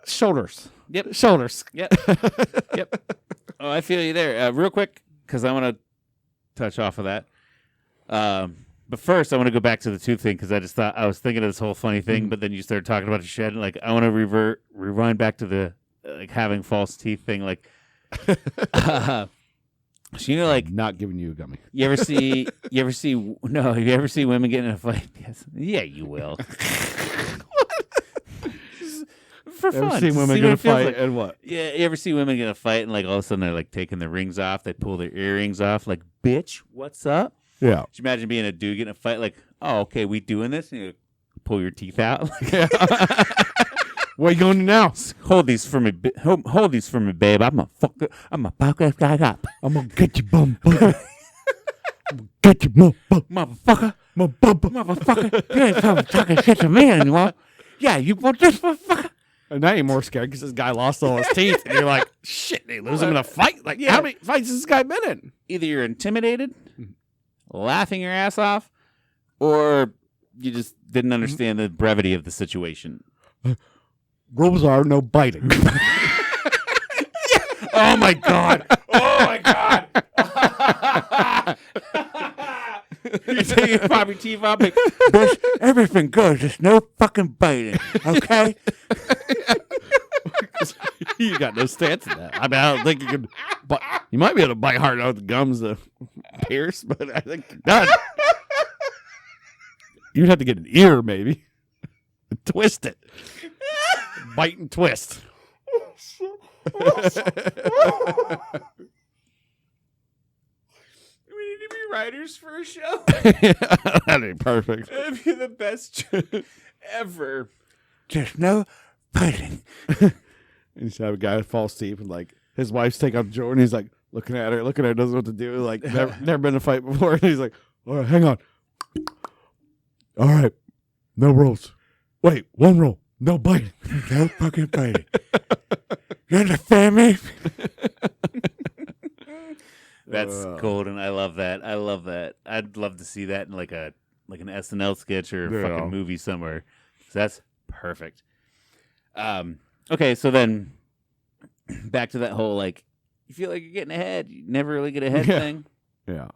shoulders. Yep. Shoulders. Yep. Yep. Oh, I feel you there. Real quick, because I want to touch off of that. But first, I want to go back to the tooth thing because I was thinking of this whole funny thing, but then you started talking about the shed, and like I want to rewind back to the like having false teeth thing. Like, so like Not giving you a gummy. you ever see women getting in a fight? Yes. Yeah, you will. for Ever fun. seen to women see get what a it feels fight like. and what? Yeah, you ever see women get a fight and like all of a sudden they're like taking their rings off? They pull their earrings off. Like, bitch, what's up? Yeah. Could you imagine being a dude getting a fight? Like, oh, okay, we doing this? And you pull your teeth out. Where you going now? Hold these for me. Hold these for me, babe. I'm a fucker. I'm a podcast guy up. I'm gonna get you, bum. I'm gonna get you, Motherfucker. motherfucker. Motherfucker. You ain't talking shit to me anymore. Yeah, you want this motherfucker? And now you're more scared because this guy lost all his teeth, and you're like, shit, they lose him in a fight. Like, how many fights has this guy been in? Either you're intimidated, laughing your ass off, or you just didn't understand the brevity of the situation. Rules are no biting. Oh my god! Oh my god! You take your pop your teeth out, like, bitch, everything good, just no fucking biting, okay? You got no stance in that. I mean, I don't think you could. But you might be able to bite hard enough with the gums to pierce, but I think you're done. You'd have to get an ear, maybe. Twist it. Bite and twist. We need to be writers for a show. That'd be perfect. That'd be the best ever. Just no biting. And you have a guy with false teeth, and like his wife's taking out the drawer, and he's like looking at her, doesn't know what to do. Like never been in a fight before, and he's like, "All right, hang on. All right, no rules. Wait, one rule, no biting, No fucking biting. You understand me? That's cool, and I love that. I love that. I'd love to see that in like an SNL sketch or a fucking movie somewhere. So that's perfect. Okay, so then back to that whole like you feel like you're getting ahead, you never really get ahead thing. Yeah.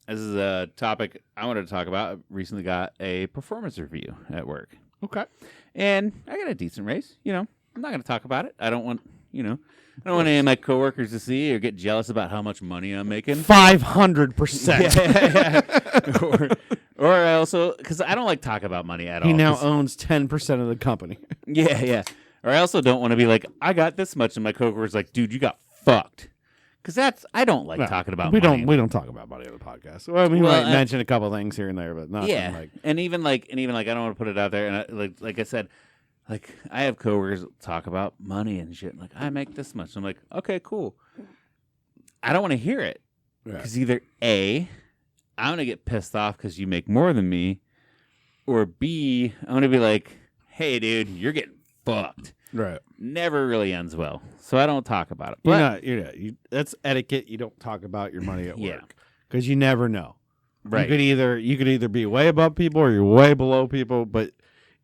This is a topic I wanted to talk about. I recently got a performance review at work. Okay. And I got a decent raise. You know, I'm not going to talk about it. I don't want any of my coworkers to see or get jealous about how much money I'm making. 500%. Or I also, because I don't like talk about money at all. He now owns 10% of the company. Yeah. Or I also don't want to be like, I got this much, and my coworker's like, dude, you got fucked. Because I don't like talking about money. We don't talk about money on the podcast. Well, I mean, we might mention a couple things here and there, but not like. And even like I don't want to put it out there. And like I said, like I have coworkers that talk about money and shit. Like I make this much. I'm like, okay, cool. I don't want to hear it because either A, I'm gonna get pissed off because you make more than me, or B, I'm gonna be like, hey, dude, you're getting fucked. Right. Never really ends well. So I don't talk about it. But that's etiquette. You don't talk about your money at Yeah. work because you never know. right. You could either be way above people or you're way below people. But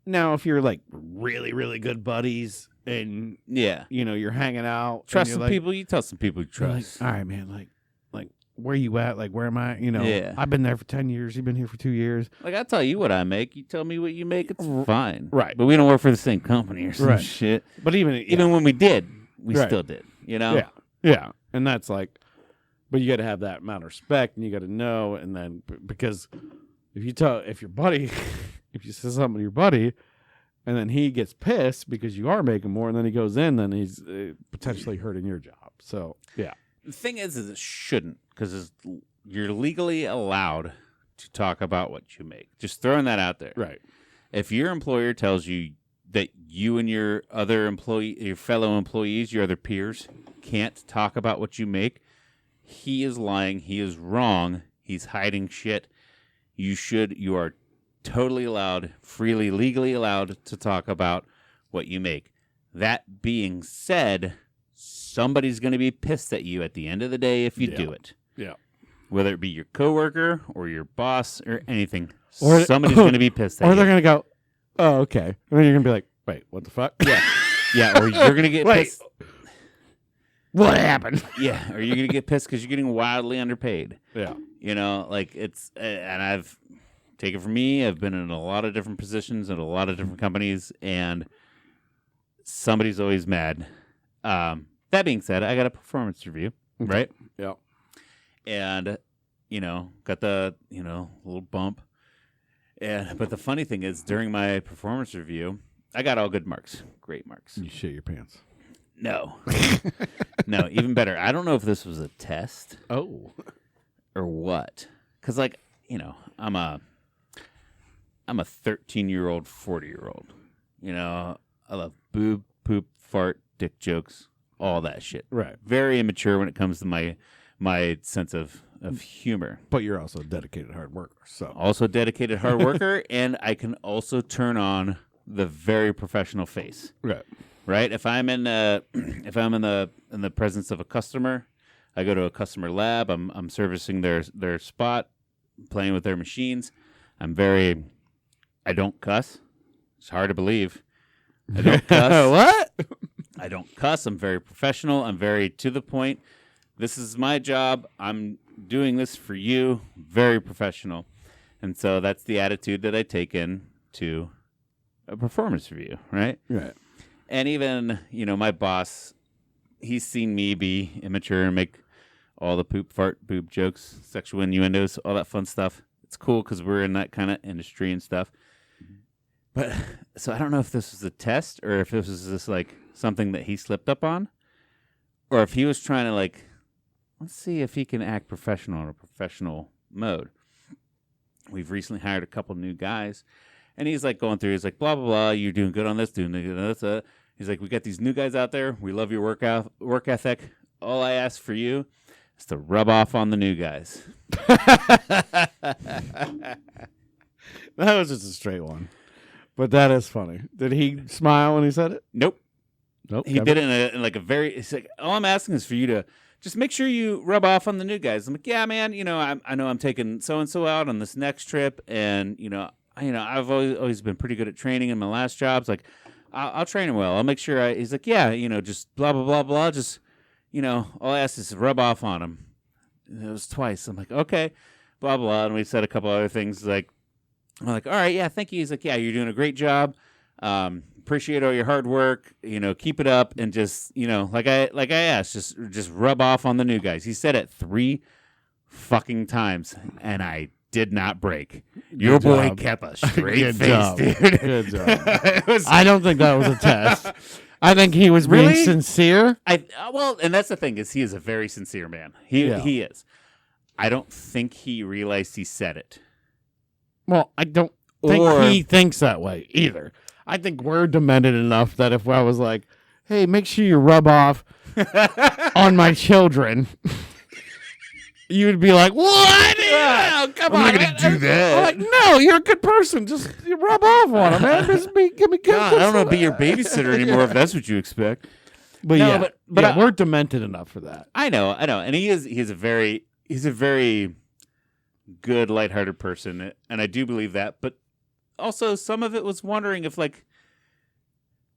now, if you're like really, really good buddies and you're hanging out, Trust and some you're like, people. You tell some people you you're trust. like, all right, man. Like, where you at? Like, where am I? Yeah. I've been there for 10 years. You've been here for 2 years. Like I tell you what I make, you tell me what you make. It's fine, Right. But we don't work for the same company or some Right. shit. But even When we did, we Right. still did. You know? Yeah. And that's like, but you got to have that amount of respect, and you got to know. And then because if you say something to your buddy, and then he gets pissed because you are making more, and then he goes in, then he's potentially hurting your job. So yeah. The thing is it shouldn't, because you're legally allowed to talk about what you make. Just throwing that out there. Right. If your employer tells you that you and your fellow employees, your other peers, can't talk about what you make, he is lying. He is wrong. He's hiding shit. You are totally allowed, freely, legally allowed to talk about what you make. That being said, somebody's going to be pissed at you at the end of the day if you do it. Yeah. Whether it be your coworker or your boss or anything, Or somebody's going to be pissed at you. Or they're going to go, oh, okay. And then you're going to be like, wait, what the fuck? Yeah, or you're going to get pissed. What happened? Yeah, or you're going to get pissed because you're getting wildly underpaid. Yeah. Like it's, and I've taken from me, I've been in a lot of different positions at a lot of different companies, and somebody's always mad. That being said, I got a performance review, right? Yeah. And, got the, little bump. But the funny thing is, during my performance review, I got all good marks. Great marks. You shit your pants. No. No, even better. I don't know if this was a test. Oh. Or what. Because, like, you know, I'm a 13-year-old, 40-year-old. You know, I love boob, poop, fart, dick jokes, all that shit. Right. Very immature when it comes to my sense of humor. But you're also a dedicated hard worker. So Also dedicated hard worker, and I can also turn on the very professional face. right. Right? If I'm in the presence of a customer, I go to a customer lab. I'm servicing their spot, playing with their machines. I don't cuss. It's hard to believe. I don't cuss. What? I don't cuss. I'm very professional. I'm very to the point. This is my job. I'm doing this for you. Very professional. And so that's the attitude that I take in to a performance review, right? Right. And even, you know, my boss, he's seen me be immature and make all the poop, fart, boob jokes, sexual innuendos, all that fun stuff. It's cool because we're in that kind of industry and stuff. But so I don't know if this was a test or if this was just like something that he slipped up on, or if he was trying to like, let's see if he can act professional in a professional mode. We've recently hired a couple new guys, and he's like going through. He's like, blah blah blah. You're doing good on this, doing good on this. He's like, we got these new guys out there. We love your work ethic. All I ask for you is to rub off on the new guys. That was just a straight one. But that is funny. Did he smile when he said it? Nope. Nope. He did it in like a very. It's like, all I'm asking is for you to just make sure you rub off on the new guys. I'm like, yeah, man. You know, I know I'm taking so and so out on this next trip, and I've always been pretty good at training in my last jobs. Like, I'll train him well. I'll make sure. He's like, yeah, just blah blah blah blah. Just all I ask is to rub off on him. And it was twice. I'm like, okay, blah blah. And we said a couple other things like. I'm like, all right, yeah, thank you. He's like, yeah, you're doing a great job. Appreciate all your hard work. Keep it up, and just, like I asked, just rub off on the new guys. He said it 3 fucking times, and I did not break. Your boy kept a straight face, dude. Good job. I don't think that was a test. I think he was being sincere. And that's the thing is he is a very sincere man. He is. I don't think he realized he said it. Well, I don't think he thinks that way either. I think we're demented enough that if I was like, hey, make sure you rub off on my children, you would be like, what? Yeah, come on. I'm not going to do that. I'm like, no, you're a good person. Just rub off on him, man. Give me good. God, I don't want to be your babysitter anymore if that's what you expect. But no, but we're demented enough for that. I know. And he's a very good, lighthearted person, and I do believe that. But also, some of it was wondering if,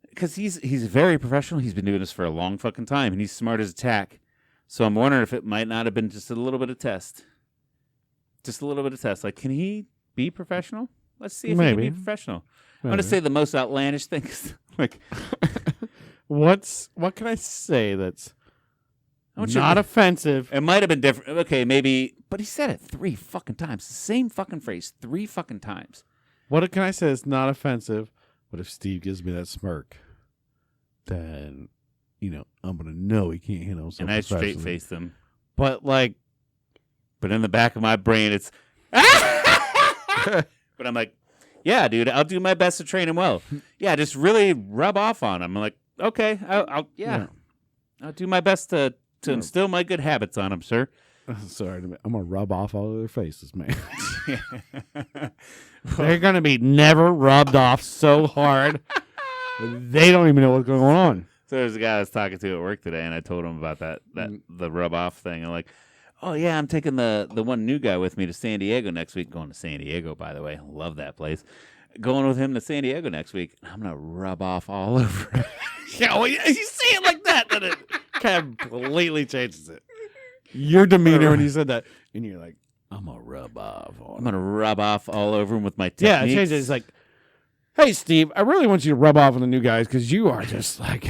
because he's very professional. He's been doing this for a long fucking time, and he's smart as a tack. So I'm wondering if it might not have been just a little bit of test. Just a little bit of test. Like, can he be professional? Let's see if he can be professional. I'm going to say the most outlandish things. What can I say that's not offensive? It might have been different. Okay, maybe. But he said it 3 fucking times. The same fucking phrase 3 fucking times. What can I say that's not offensive? But if Steve gives me that smirk, then, I'm going to know he can't handle himself. And I straight faced him. But in the back of my brain, it's. But I'm like, yeah, dude, I'll do my best to train him well. Yeah, just really rub off on him. I'm like, okay, I'll do my best to instill my good habits on him, sir. Sorry, I'm going to rub off all of their faces, man. They're going to be never rubbed off so hard. They don't even know what's going on. So there's a guy I was talking to at work today, and I told him about the rub off thing. I'm like, oh, yeah, I'm taking the one new guy with me to San Diego next week. Going to San Diego, by the way. Love that place. Going with him to San Diego next week. I'm going to rub off all over him. Yeah, well, you say it like that, then it kind of completely changes it. Your demeanor when you said that, and you're like, I'm going to rub off on him. I'm going to rub off all over him with my techniques. Yeah, it changes. It's like, hey, Steve, I really want you to rub off on the new guys because you are just like,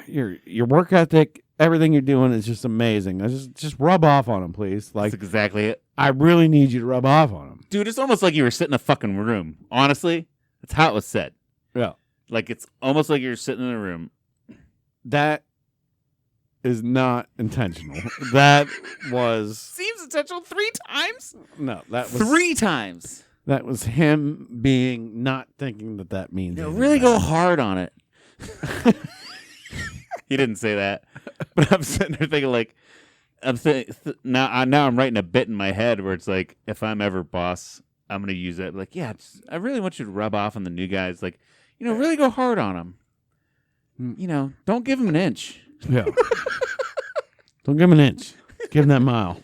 your work ethic, everything you're doing is just amazing. Just rub off on him, please. That's exactly it. I really need you to rub off on him. Dude, it's almost like you were sitting in a fucking room. Honestly, that's how it was said. Yeah. Like it's almost like you're sitting in a room. That is not intentional. That was Seems intentional 3 times. no. That was 3 times. That was him being not thinking that means. No, anything really bad. go hard on it. He didn't say that, but I'm sitting there thinking like, now I'm writing a bit in my head where it's like, if I'm ever boss, I'm gonna use that. Like, yeah, I really want you to rub off on the new guys. Like, really go hard on them. Don't give them an inch. Yeah. Don't give him an inch. Give him that mile.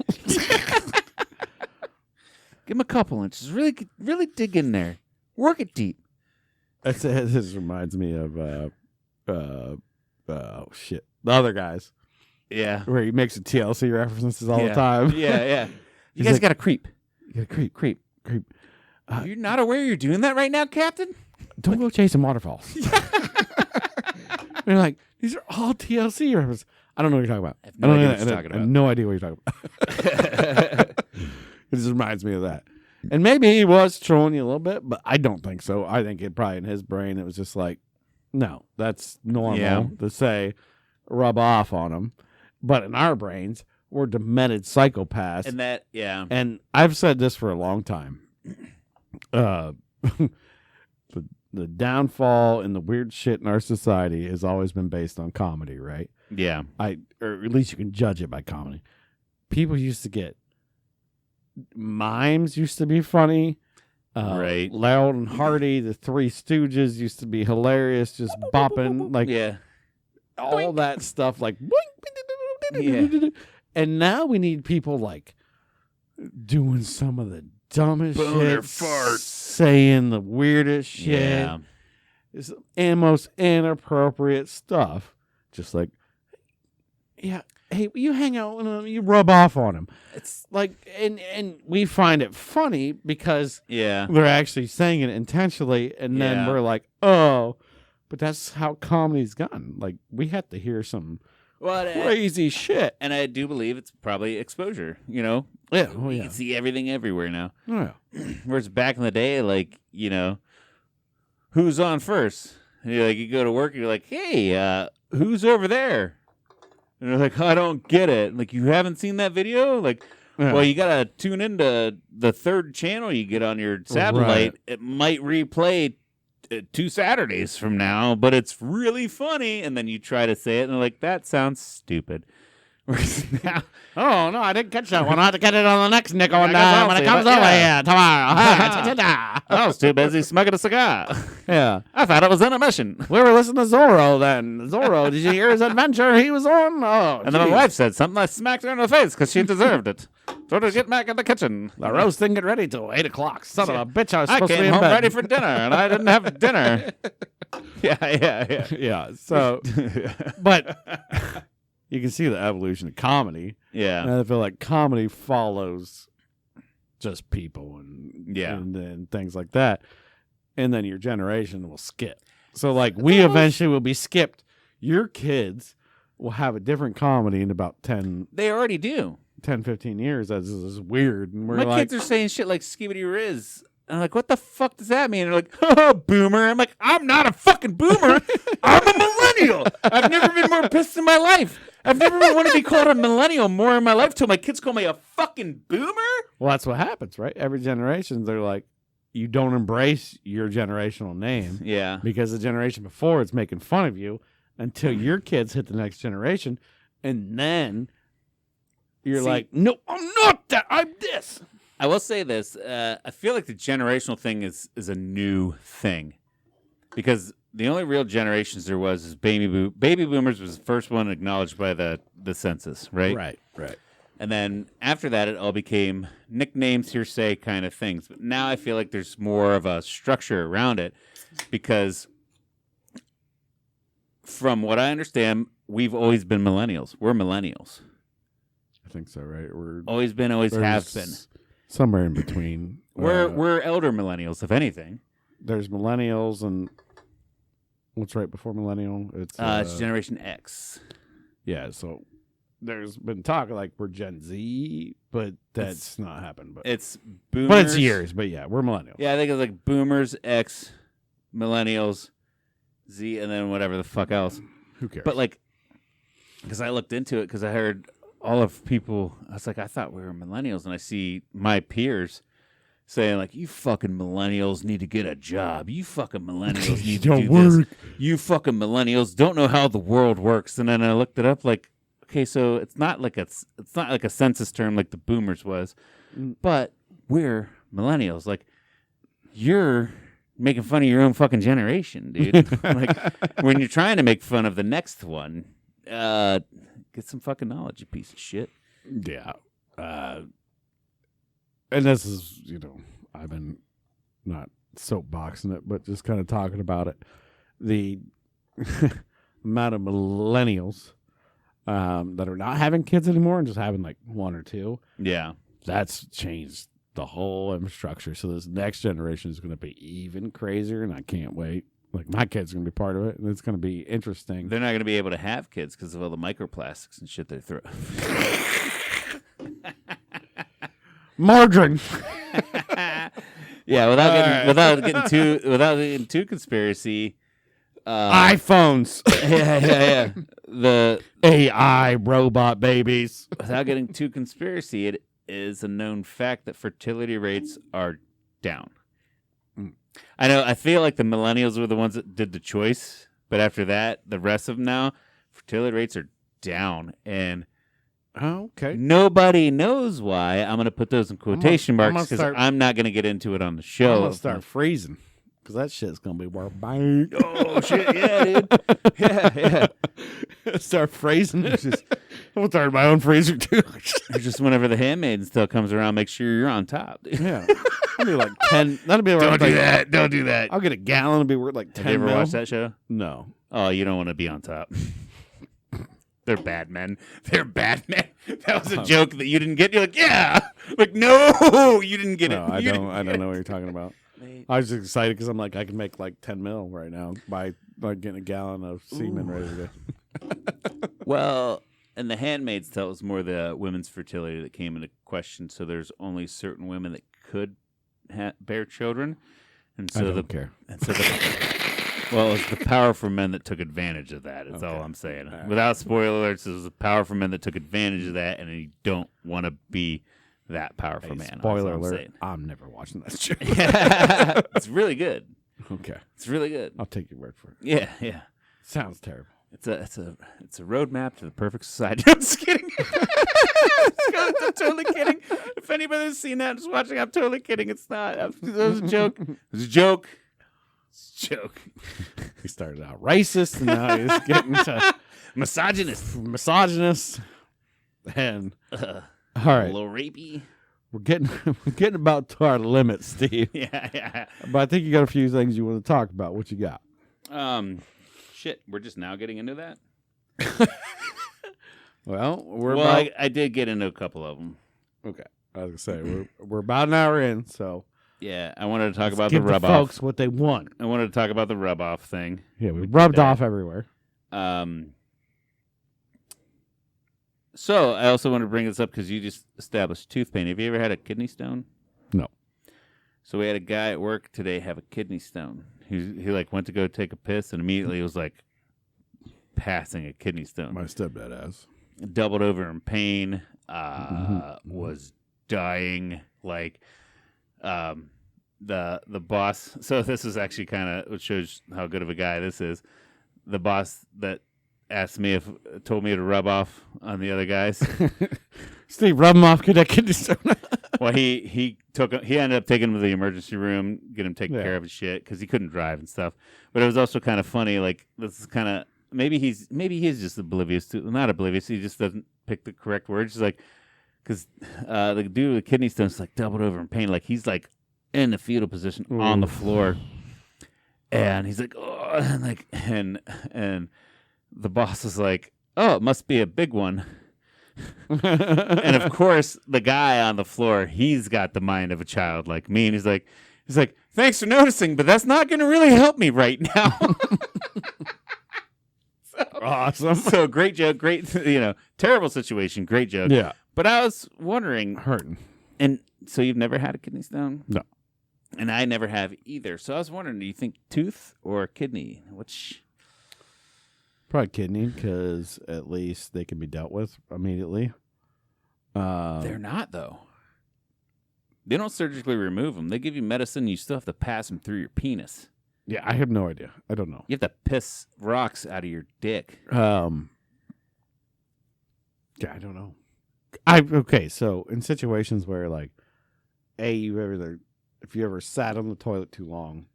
Give him a couple inches. Really, really dig in there. Work it deep. This reminds me of shit. The other guys. Yeah. Where he makes the TLC references all Yeah. the time. Yeah. You He's guys like- got to creep. You gotta creep. You're not aware you're doing that right now, Captain? Don't go chasing waterfalls. They're like, these are all TLC references. I don't know what you're talking about. I have no idea what you're I talking have about. no idea what you're talking about. It just reminds me of that. And maybe he was trolling you a little bit, but I don't think so. I think it probably in his brain it was just like, no, that's normal to say, rub off on him. But in our brains, we're demented psychopaths. And that, yeah. And I've said this for a long time. The downfall and the weird shit in our society has always been based on comedy, right? Yeah. Or at least you can judge it by comedy. People used to get mimes used to be funny. Right. Loud and Hardy, the Three Stooges used to be hilarious, just bopping like Yeah. all that stuff, like Yeah. And now we need people like doing some of the dumbest Boner shit, farts. saying the weirdest shit, Yeah. and most inappropriate stuff. Just like, yeah, hey, you hang out with him, you rub off on him. It's Like, and we find it funny because yeah. they're actually saying it intentionally, and then Yeah. we're like, oh, but that's how comedy's gone. Like, we have to hear some Well, crazy shit. and I do believe it's probably exposure, Yeah, oh You yeah, can see everything everywhere now. oh, yeah. Whereas back in the day, like, who's on first? And you go to work and you're like, hey, who's over there? And they're like, I don't get it. Like, you haven't seen that video? Like, Yeah. well, you got to tune into the third channel you get on your satellite. Right. It might replay 2 Saturdays from now, but it's really funny. And then you try to say it, and they're like, that sounds stupid. Whereas now, Oh no, I didn't catch that one. I have to get it on the next nickel I when guess I'll it see comes it, over yeah. here tomorrow. I was too busy smoking a cigar. Yeah, I thought it was intermission. we were listening to Zorro then. Zorro, did you hear his adventure he was on? Oh, And then my geez. wife said something. I smacked her in the face because she deserved it. Told her to get back in the kitchen. The roast didn't get ready till 8 o'clock. Son of a bitch, I was I supposed to be came in home bed. ready for dinner, and I didn't have dinner. Yeah. Yeah, so, but you can see the evolution of comedy. Yeah. And I feel like comedy follows just people and Yeah. and things like that. And then your generation will skip. So like we eventually will be skipped. Your kids will have a different comedy in about 10, They already do. 15 years. That's is weird. And we're My like, kids are saying shit like Skibbity Riz. And I'm like, what the fuck does that mean? And they're like, oh, boomer. I'm like, I'm not a fucking boomer. I'm a millennial. I've never been more pissed in my life. I've never wanted to be called a millennial more in my life till my kids call me a fucking boomer. well, that's what happens, right? Every generation, they're like, you don't embrace your generational name. Yeah. Because the generation before it's making fun of you until your kids hit the next generation, and then you're See- like, no, I'm not that. I'm this. I will say this. I feel like the generational thing is a new thing because the only real generations there was is baby boomers was the first one acknowledged by the census, right? Right. And then after that, it all became nicknames, hearsay kind of things. But now I feel like there's more of a structure around it because from what I understand, we've always been millennials. We're millennials. I think so, right? We're Always been, always have been. somewhere in between. We're elder millennials, if anything. There's millennials and what's right before millennial? It's Generation X. Yeah, so there's been talk like we're Gen Z, but that's not happened. But It's boomers. but it's years. But yeah, we're millennials. Yeah, I think it's like boomers, X, millennials, Z, and then whatever the fuck else. Who cares? But like, because I looked into it, because I heard all of people. I was like, I thought we were millennials, and I see my peers saying like, "You fucking millennials need to get a job. You fucking millennials need to do this. You fucking millennials don't know how the world works." And then I looked it up, like, okay, so it's not like a census term like the boomers was, but we're millennials. Like, you're making fun of your own fucking generation, dude. Like, when you're trying to make fun of the next one, get some fucking knowledge, you piece of shit. Yeah. And this is, I've been not soapboxing it, but just kind of talking about it. The amount of millennials that are not having kids anymore and just having like one or two. Yeah. That's changed the whole infrastructure. So this next generation is going to be even crazier, and I can't wait. Like, my kid's going to be part of it, and it's going to be interesting. They're not going to be able to have kids because of all the microplastics and shit they throw. Margarine. Yeah, without getting too conspiracy. iPhones. Yeah. The AI robot babies. Without getting too conspiracy, it is a known fact that fertility rates are down. I know. I feel like the millennials were the ones that did the choice, but after that, the rest of them now, fertility rates are down, and okay, nobody knows why. I'm going to put those in quotation marks because I'm not going to get into it on the show. I'm going to start freezing because that shit's going to be worth bang. Oh shit, yeah, dude. Yeah. Start freezing. I'm going to start my own freezer too. Just whenever the Handmaiden still comes around, make sure you're on top, dude. Yeah. That'll be like 10. That'll be Don't do that. Don't do that. I'll get a gallon. It'll be worth like 10 Have you ever mil. watched that show? No. Oh, you don't want to be on top. They're bad men. They're bad men. That was a joke that you didn't get. You're like, yeah. Like, no, you didn't get it. I don't know what you're talking about. I was just excited because I'm like, I can make like 10 mil right now by getting a gallon of semen ready to go. Well, and the Handmaid's Tale was more the women's fertility that came into question. So there's only certain women that could bear children, and so I don't care. And so well, it's the powerful men that took advantage of that. Is all I'm saying. All right. Without spoiler alerts, it was the powerful men that took advantage of that, and you don't want to be that powerful man. Spoiler alert! I'm never watching that show. It's really good. Okay, it's really good. I'll take your word for it. Yeah. Sounds terrible. It's a roadmap to the perfect society. I'm just kidding. I'm totally kidding. If anybody's seen that, just watching, I'm totally kidding. It's not. It was a joke. It was a joke. It's a joke. He started out racist, and now he's getting to misogynist, and all right, a little rapey. We're getting about to our limit, Steve. Yeah. But I think you got a few things you want to talk about. What you got? Shit, we're just now getting into that. Well, I did get into a couple of them. Okay, I was gonna say we're about an hour in, so yeah, I wanted to talk about the rub off. Folks, what they want. I wanted to talk about the rub off thing. Yeah, we rubbed off everywhere. So I also want to bring this up because you just established tooth pain. Have you ever had a kidney stone? No. So we had a guy at work today have a kidney stone. He like went to go take a piss and immediately was like passing a kidney stone. My stepdad has. Doubled over in pain. Was dying. Like the boss. So this is actually kind of what shows how good of a guy this is. The boss that asked me told me to rub off on the other guys. Steve, rub him off, get that kidney stone. Well, he ended up taking him to the emergency room, get him taken care of his shit because he couldn't drive and stuff. But it was also kind of funny. Like, this is kind of maybe he's just oblivious to, not oblivious. He just doesn't pick the correct words. He's like, because the dude with the kidney stone's like doubled over in pain. Like, he's like in the fetal position on the floor, and he's like, oh, and the boss is like, oh, it must be a big one. And of course, the guy on the floor, he's got the mind of a child like me, and he's like, thanks for noticing, but that's not going to really help me right now. Awesome. So great joke, great, terrible situation, great joke. Yeah. But I was wondering, hurting. And so you've never had a kidney stone? No. And I never have either. So I was wondering, do you think tooth or kidney? Which? Probably kidney, because at least they can be dealt with immediately. They're not, though. They don't surgically remove them. They give you medicine. You still have to pass them through your penis. Yeah, I have no idea. I don't know. You have to piss rocks out of your dick. Yeah, I don't know. Okay, so in situations where like, if you ever sat on the toilet too long,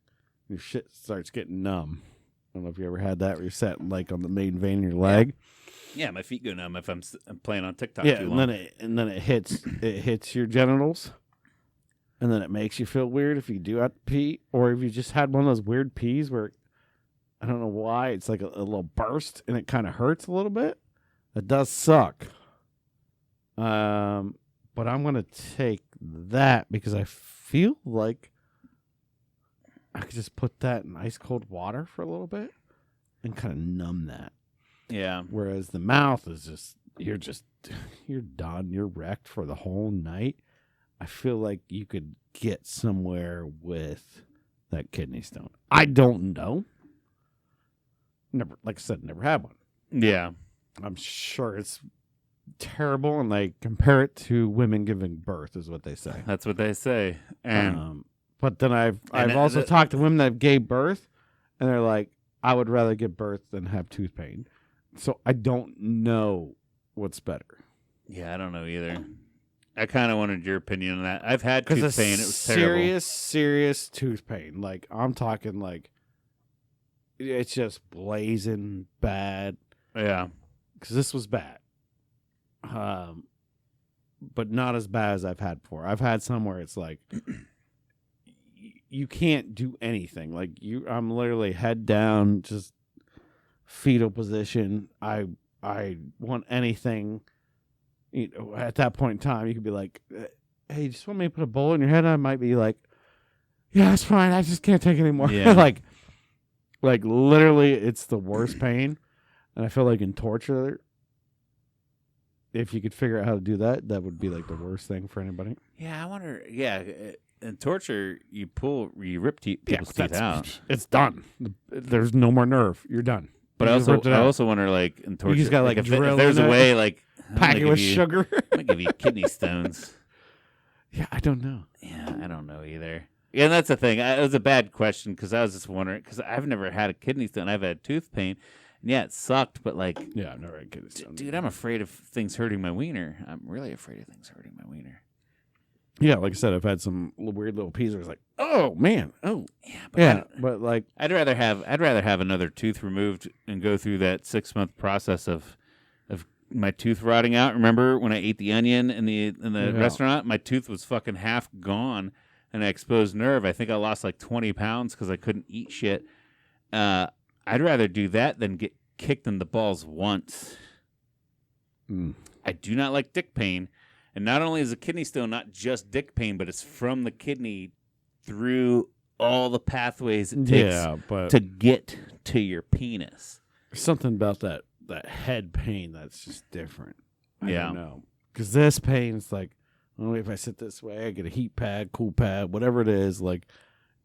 your shit starts getting numb. I don't know if you ever had that where you're sat like on the main vein in your leg. Yeah, my feet go numb if I'm playing on TikTok Yeah, too long. and then it hits your genitals, and then it makes you feel weird if you do have to pee, or if you just had one of those weird pees where I don't know why it's like a little burst and it kind of hurts a little bit. It does suck. But I'm gonna take that because I feel like I could just put that in ice cold water for a little bit and kind of numb that. Yeah. Whereas the mouth is you're done. You're wrecked for the whole night. I feel like you could get somewhere with that kidney stone. I don't know. Never, like I said, never had one. Yeah. I'm sure it's terrible, and they compare it to women giving birth, is what they say. That's what they say. And But then I've also talked to women that gave birth, and they're like, I would rather give birth than have tooth pain. So I don't know what's better. yeah, I don't know either. I kind of wanted your opinion on that. I've had tooth pain. It was terrible. Serious tooth pain. Like, I'm talking like, it's just blazing bad. Yeah. Because this was bad. But not as bad as I've had before. I've had some where it's like, you can't do anything. Like, I'm literally head down, just fetal position. I want anything. You know, at that point in time, you could be like, "Hey, you just want me to put a bowl in your head?" I might be like, "Yeah, that's fine. I just can't take it anymore." Yeah. like literally, it's the worst pain, and I feel like in torture, if you could figure out how to do that, that would be like the worst thing for anybody. Yeah, I wonder. Yeah, in torture, you rip people's teeth out. It's done. There's no more nerve. You're done. But I also wonder, like, in torture, you just gotta like if drill there's in a it, way, like, pack it with sugar. I'm gonna give you kidney stones. Yeah, I don't know. Yeah, I don't know either. Yeah, and that's the thing. It was a bad question because I was just wondering because I've never had a kidney stone. I've had tooth pain, and yeah, it sucked. But like, Yeah, I've never had kidney stone. dude, I'm afraid of things hurting my wiener. I'm really afraid of things hurting my wiener. Yeah, like I said, I've had some weird little peas where it's like, oh man, oh Yeah, but like, I'd rather have another tooth removed and go through that 6-month process of my tooth rotting out. Remember when I ate the onion in the restaurant? My tooth was fucking half gone, and I exposed nerve. I think I lost like 20 pounds because I couldn't eat shit. I'd rather do that than get kicked in the balls once. I do not like dick pain. And not only is a kidney stone not just dick pain, but it's from the kidney through all the pathways it takes to get to your penis. There's something about that head pain that's just different. I Yeah. don't know. Because this pain is like, oh, if I sit this way, I get a heat pad, cool pad, whatever it is. Like,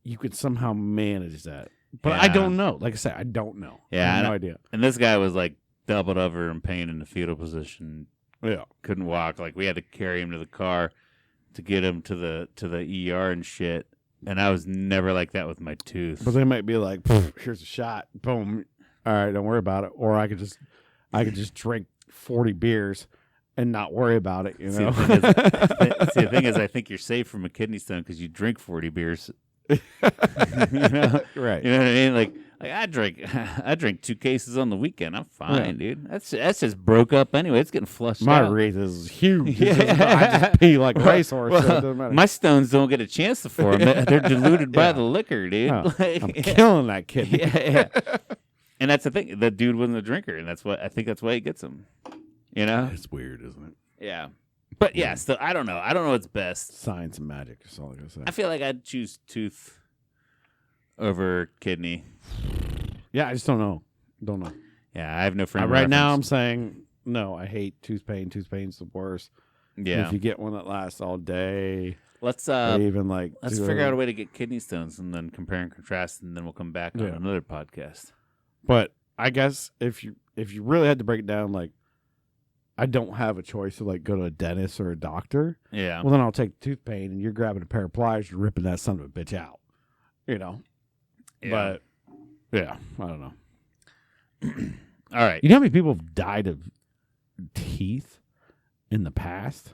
you could somehow manage that. But I don't know. Like I said, I don't know. Yeah, I have no idea. And this guy was like doubled over in pain in the fetal position. Yeah. Couldn't walk. Like we had to carry him to the car to get him to the ER and shit. And I was never like that with my tooth. But they might be like, here's a shot. Boom. All right, don't worry about it. Or I could just drink 40 beers and not worry about it, you know? The thing is, I think you're safe from a kidney stone because you drink 40 beers. You know? Right. You know what I mean? Like I drink 2 cases on the weekend. I'm fine, dude. That's just broke up anyway. It's getting flushed My out. wreath is huge. I just pee like a racehorse. So it doesn't matter. My stones don't get a chance to form. They're diluted by the liquor, dude. Oh, I'm killing that kidney. Yeah. And that's the thing. The dude wasn't a drinker, and I think that's why he gets them. You know? It's weird, isn't it? Yeah. But yeah, still, I don't know. I don't know what's best. Science and magic. That's all I gotta say. I feel like I'd choose tooth over kidney. Yeah, I just don't know. Don't know. Yeah, I have no frame of Right now, I'm reference. saying no. I hate tooth pain. Tooth pain's the worst. Yeah. If you get one that lasts all day, Let's Or even like let's figure out a way to get kidney stones and then compare and contrast, and then we'll come back on another podcast. But I guess if you really had to break it down, like I don't have a choice to like go to a dentist or a doctor. Yeah. Well, then I'll take tooth pain, and you're grabbing a pair of pliers, you're ripping that son of a bitch out. You know. Yeah. But yeah, I don't know. All right. You know how many people have died of teeth in the past?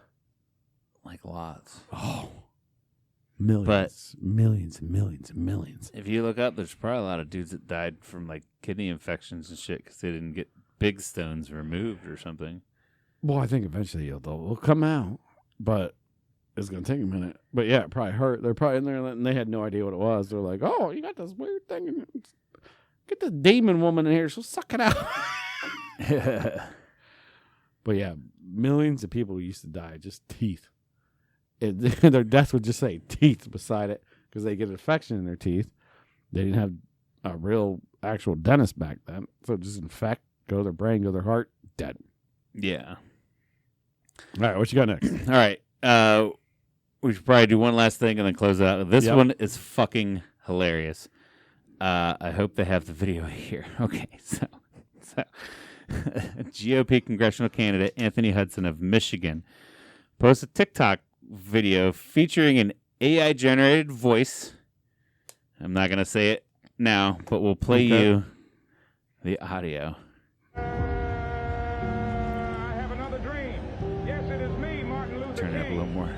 Like lots. Oh, millions, millions and millions and millions. If you look up, there's probably a lot of dudes that died from like kidney infections and shit because they didn't get big stones removed or something. Well, I think eventually they'll come out, but it's gonna take a minute. But yeah, it probably hurt. They're probably in there and they had no idea what it was. They're like, "Oh, you got this weird thing. Get this demon woman in here. She'll suck it out." But yeah, millions of people used to die just teeth. Their death would just say teeth beside it because they get an infection in their teeth. They didn't have a real actual dentist back then, so it just infect, go to their brain, go to their heart, dead. Yeah. All right, what you got next? All right. We should probably do one last thing and then close it out. This one is fucking hilarious. I hope they have the video here. Okay, so GOP congressional candidate Anthony Hudson of Michigan posted a TikTok video featuring an AI-generated voice. I'm not going to say it now, but we'll play you the audio. I have another dream. Yes, it is me, Martin Luther Turn it up a little more.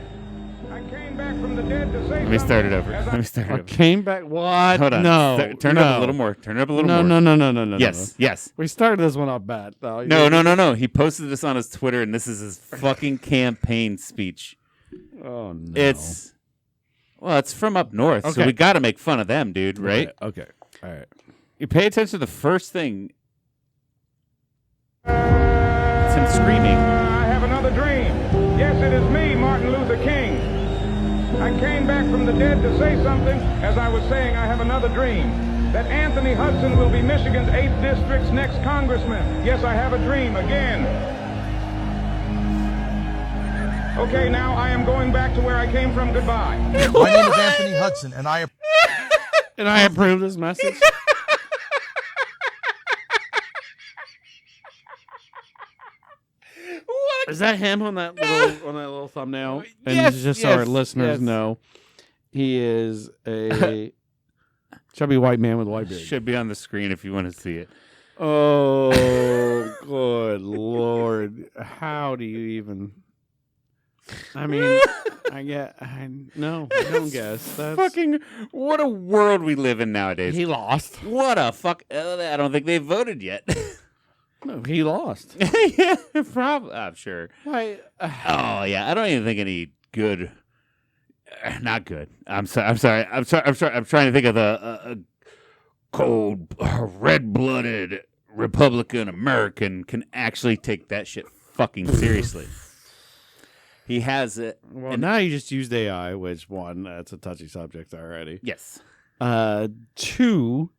I came back from the dead to say Let me start it over. As Let me start it I over. came back. What? Hold on. No. Turn it up a little more. Turn it up a little more. No. Yes, yes. We started this one off bad. No. He posted this on his Twitter, and this is his fucking campaign speech. Oh, no. It's from up north, so Okay. we got to make fun of them, dude, right? Okay. All right. You pay attention to the first thing. It's him screaming. I have another dream. Yes, it is me, Martin Luther King. I came back from the dead to say something. As I was saying, I have another dream. That Anthony Hudson will be Michigan's 8th district's next congressman. Yes, I have a dream again. Okay, now I am going back to where I came from. Goodbye. My name is Anthony Hudson, and I approve this message. What? Is that him on that little thumbnail? And Yes, just so our yes, listeners yes. know, he is a chubby white man with a white beard. Should be on the screen if you want to see it. Oh, good Lord! How do you even? I mean, I don't guess. That's Fucking, what a world we live in nowadays. he lost. What a fuck. I don't think they voted yet. No, he lost. Yeah, probably. I'm sure. Why? Oh, yeah. I don't even think any good. Not good. I'm sorry. I'm trying to think of the cold, red-blooded Republican American can actually take that shit fucking seriously. He has it. Well, now you just used AI, which one, that's a touchy subject already. Yes. Two,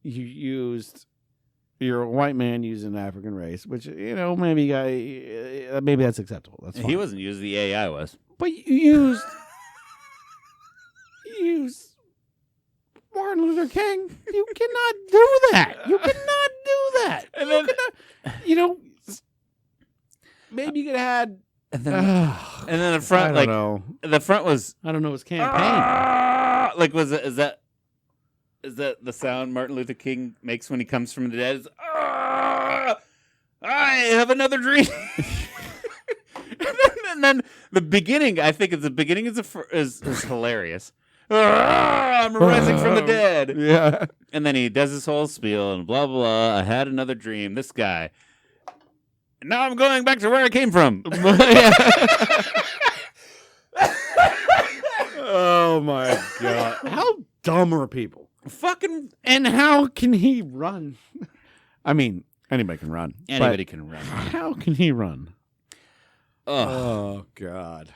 you're a white man using an African race, which maybe that's acceptable. That's fine. He wasn't used. The AI was. But you used Martin Luther King. You cannot do that. You cannot do that. And then, maybe you could have had. and then the front, I don't know. the front was I don't know his campaign. like, is that the sound Martin Luther King makes when he comes from the dead? It's, I have another dream. and then the beginning, I think the beginning is hilarious. I'm rising from the dead. Yeah. And then he does this whole spiel and blah, blah, blah. I had another dream. This guy. And now I'm going back to where I came from. Oh, my God. How dumb are people? Fucking And how can he run? I mean, anybody can run. anybody can run. But how can he run? Ugh. Oh, God.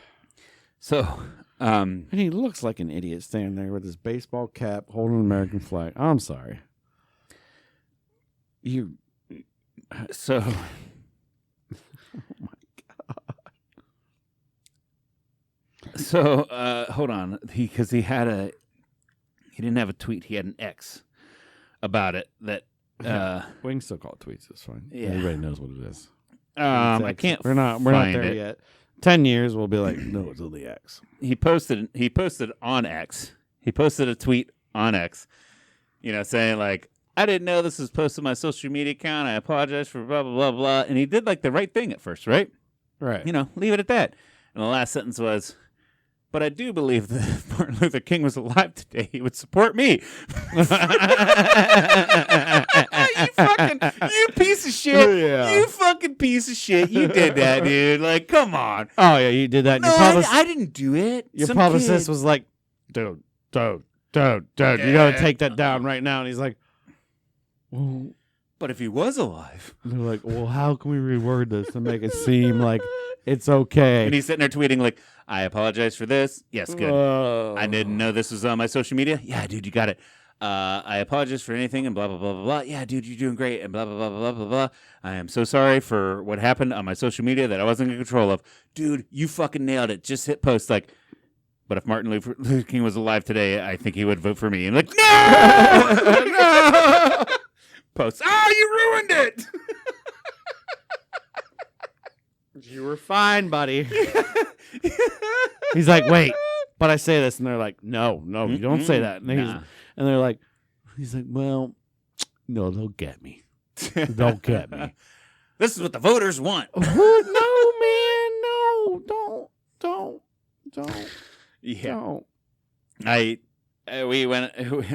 So, And he looks like an idiot standing there with his baseball cap holding an American flag. I'm sorry. so So hold on, because he didn't have a tweet. He had an X about it. That We can still call it tweets. It's fine. Yeah. Everybody knows what it is. I can't. We're not find there it. yet. 10 years, we'll be like, no, it's only X. He posted on X. He posted a tweet on X. Saying like, I didn't know this was posted on my social media account. I apologize for blah blah blah blah. And he did like the right thing at first, right? Right. Leave it at that. And the last sentence was, but I do believe that if Martin Luther King was alive today, he would support me. You piece of shit. Yeah. You fucking piece of shit. You did that, dude. Like, come on. Oh, yeah, you did that. No, I didn't do it. Your Some publicist kid. was like, dude, you got to take that down right now. And he's like, well, But if he was alive. they're like, well, how can we reword this to make it seem like it's okay? And he's sitting there tweeting like, I apologize for this. Yes, good. I didn't know this was on my social media. Yeah, dude, you got it. I apologize for anything and blah, blah, blah, blah, blah. Yeah, dude, you're doing great and blah, blah, blah, blah, blah, blah. I am so sorry for what happened on my social media that I wasn't in control of. Dude, you fucking nailed it. Just hit post like, but if Martin Luther King was alive today, I think he would vote for me. And like, no! No! Post. Oh, you ruined it! You were fine, buddy. He's like, wait, but I say this. And they're like, no, you don't say that. And, Nah. and they're like, he's like, well, no, they'll get me. They'll get me. This is what the voters want. Oh, no, man, no, don't. Yeah. We went,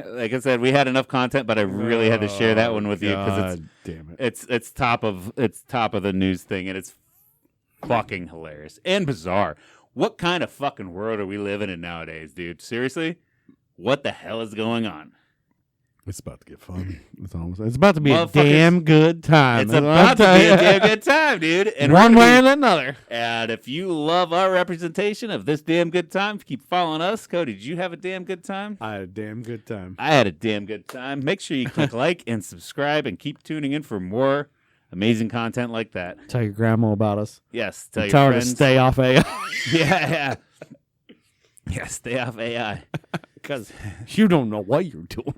like I said, we had enough content, but I really had to share that one with you because damn it. it's top of the news thing, and it's fucking hilarious and bizarre. What kind of fucking world are we living in nowadays, dude? Seriously, what the hell is going on? It's about to get fun. It's about to be a Motherfuckers, damn good time. It's about to be a damn good time, dude. And one we're way gonna or another. And if you love our representation of this damn good time, keep following us. Cody, did you have a damn good time? I had a damn good time. I had a damn good time. Make sure you click like and subscribe and keep tuning in for more amazing content like that. Tell your grandma about us. Yes, tell your Tell her friends. to stay off AI. Yeah. Yeah, stay off AI. Because you don't know what you're doing.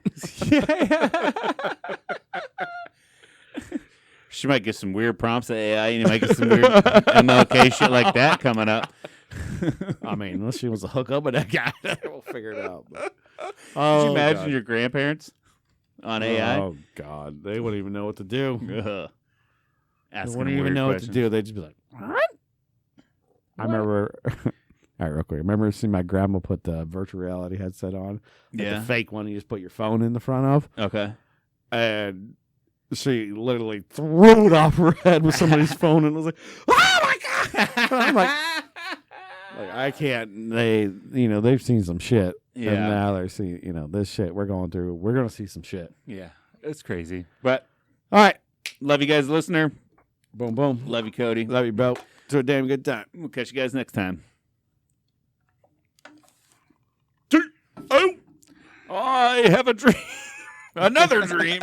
She might get some weird prompts at AI, and you might get some weird MLK shit like that coming up. I mean, unless she wants to hook up with that guy, we'll figure it out. But, Could you imagine your grandparents on AI? Oh, God. They wouldn't even know what to do. Ugh. They Asking wouldn't them even weird know questions. what to do. They'd just be like, what? I remember... All right, real quick. I remember seeing my grandma put the virtual reality headset on. Like Yeah. the fake one you just put your phone in the front of. Okay. And she literally threw it off her head with somebody's phone and was like, oh, my God! I'm like, I can't. They've seen some shit. Yeah. And now they're seeing, this shit we're going through. We're going to see some shit. Yeah, it's crazy. But All right. love you guys, listener. Boom, boom. Love you, Cody. Love you, bro. To a damn good time. We'll catch you guys next time. I have a dream. Another dream.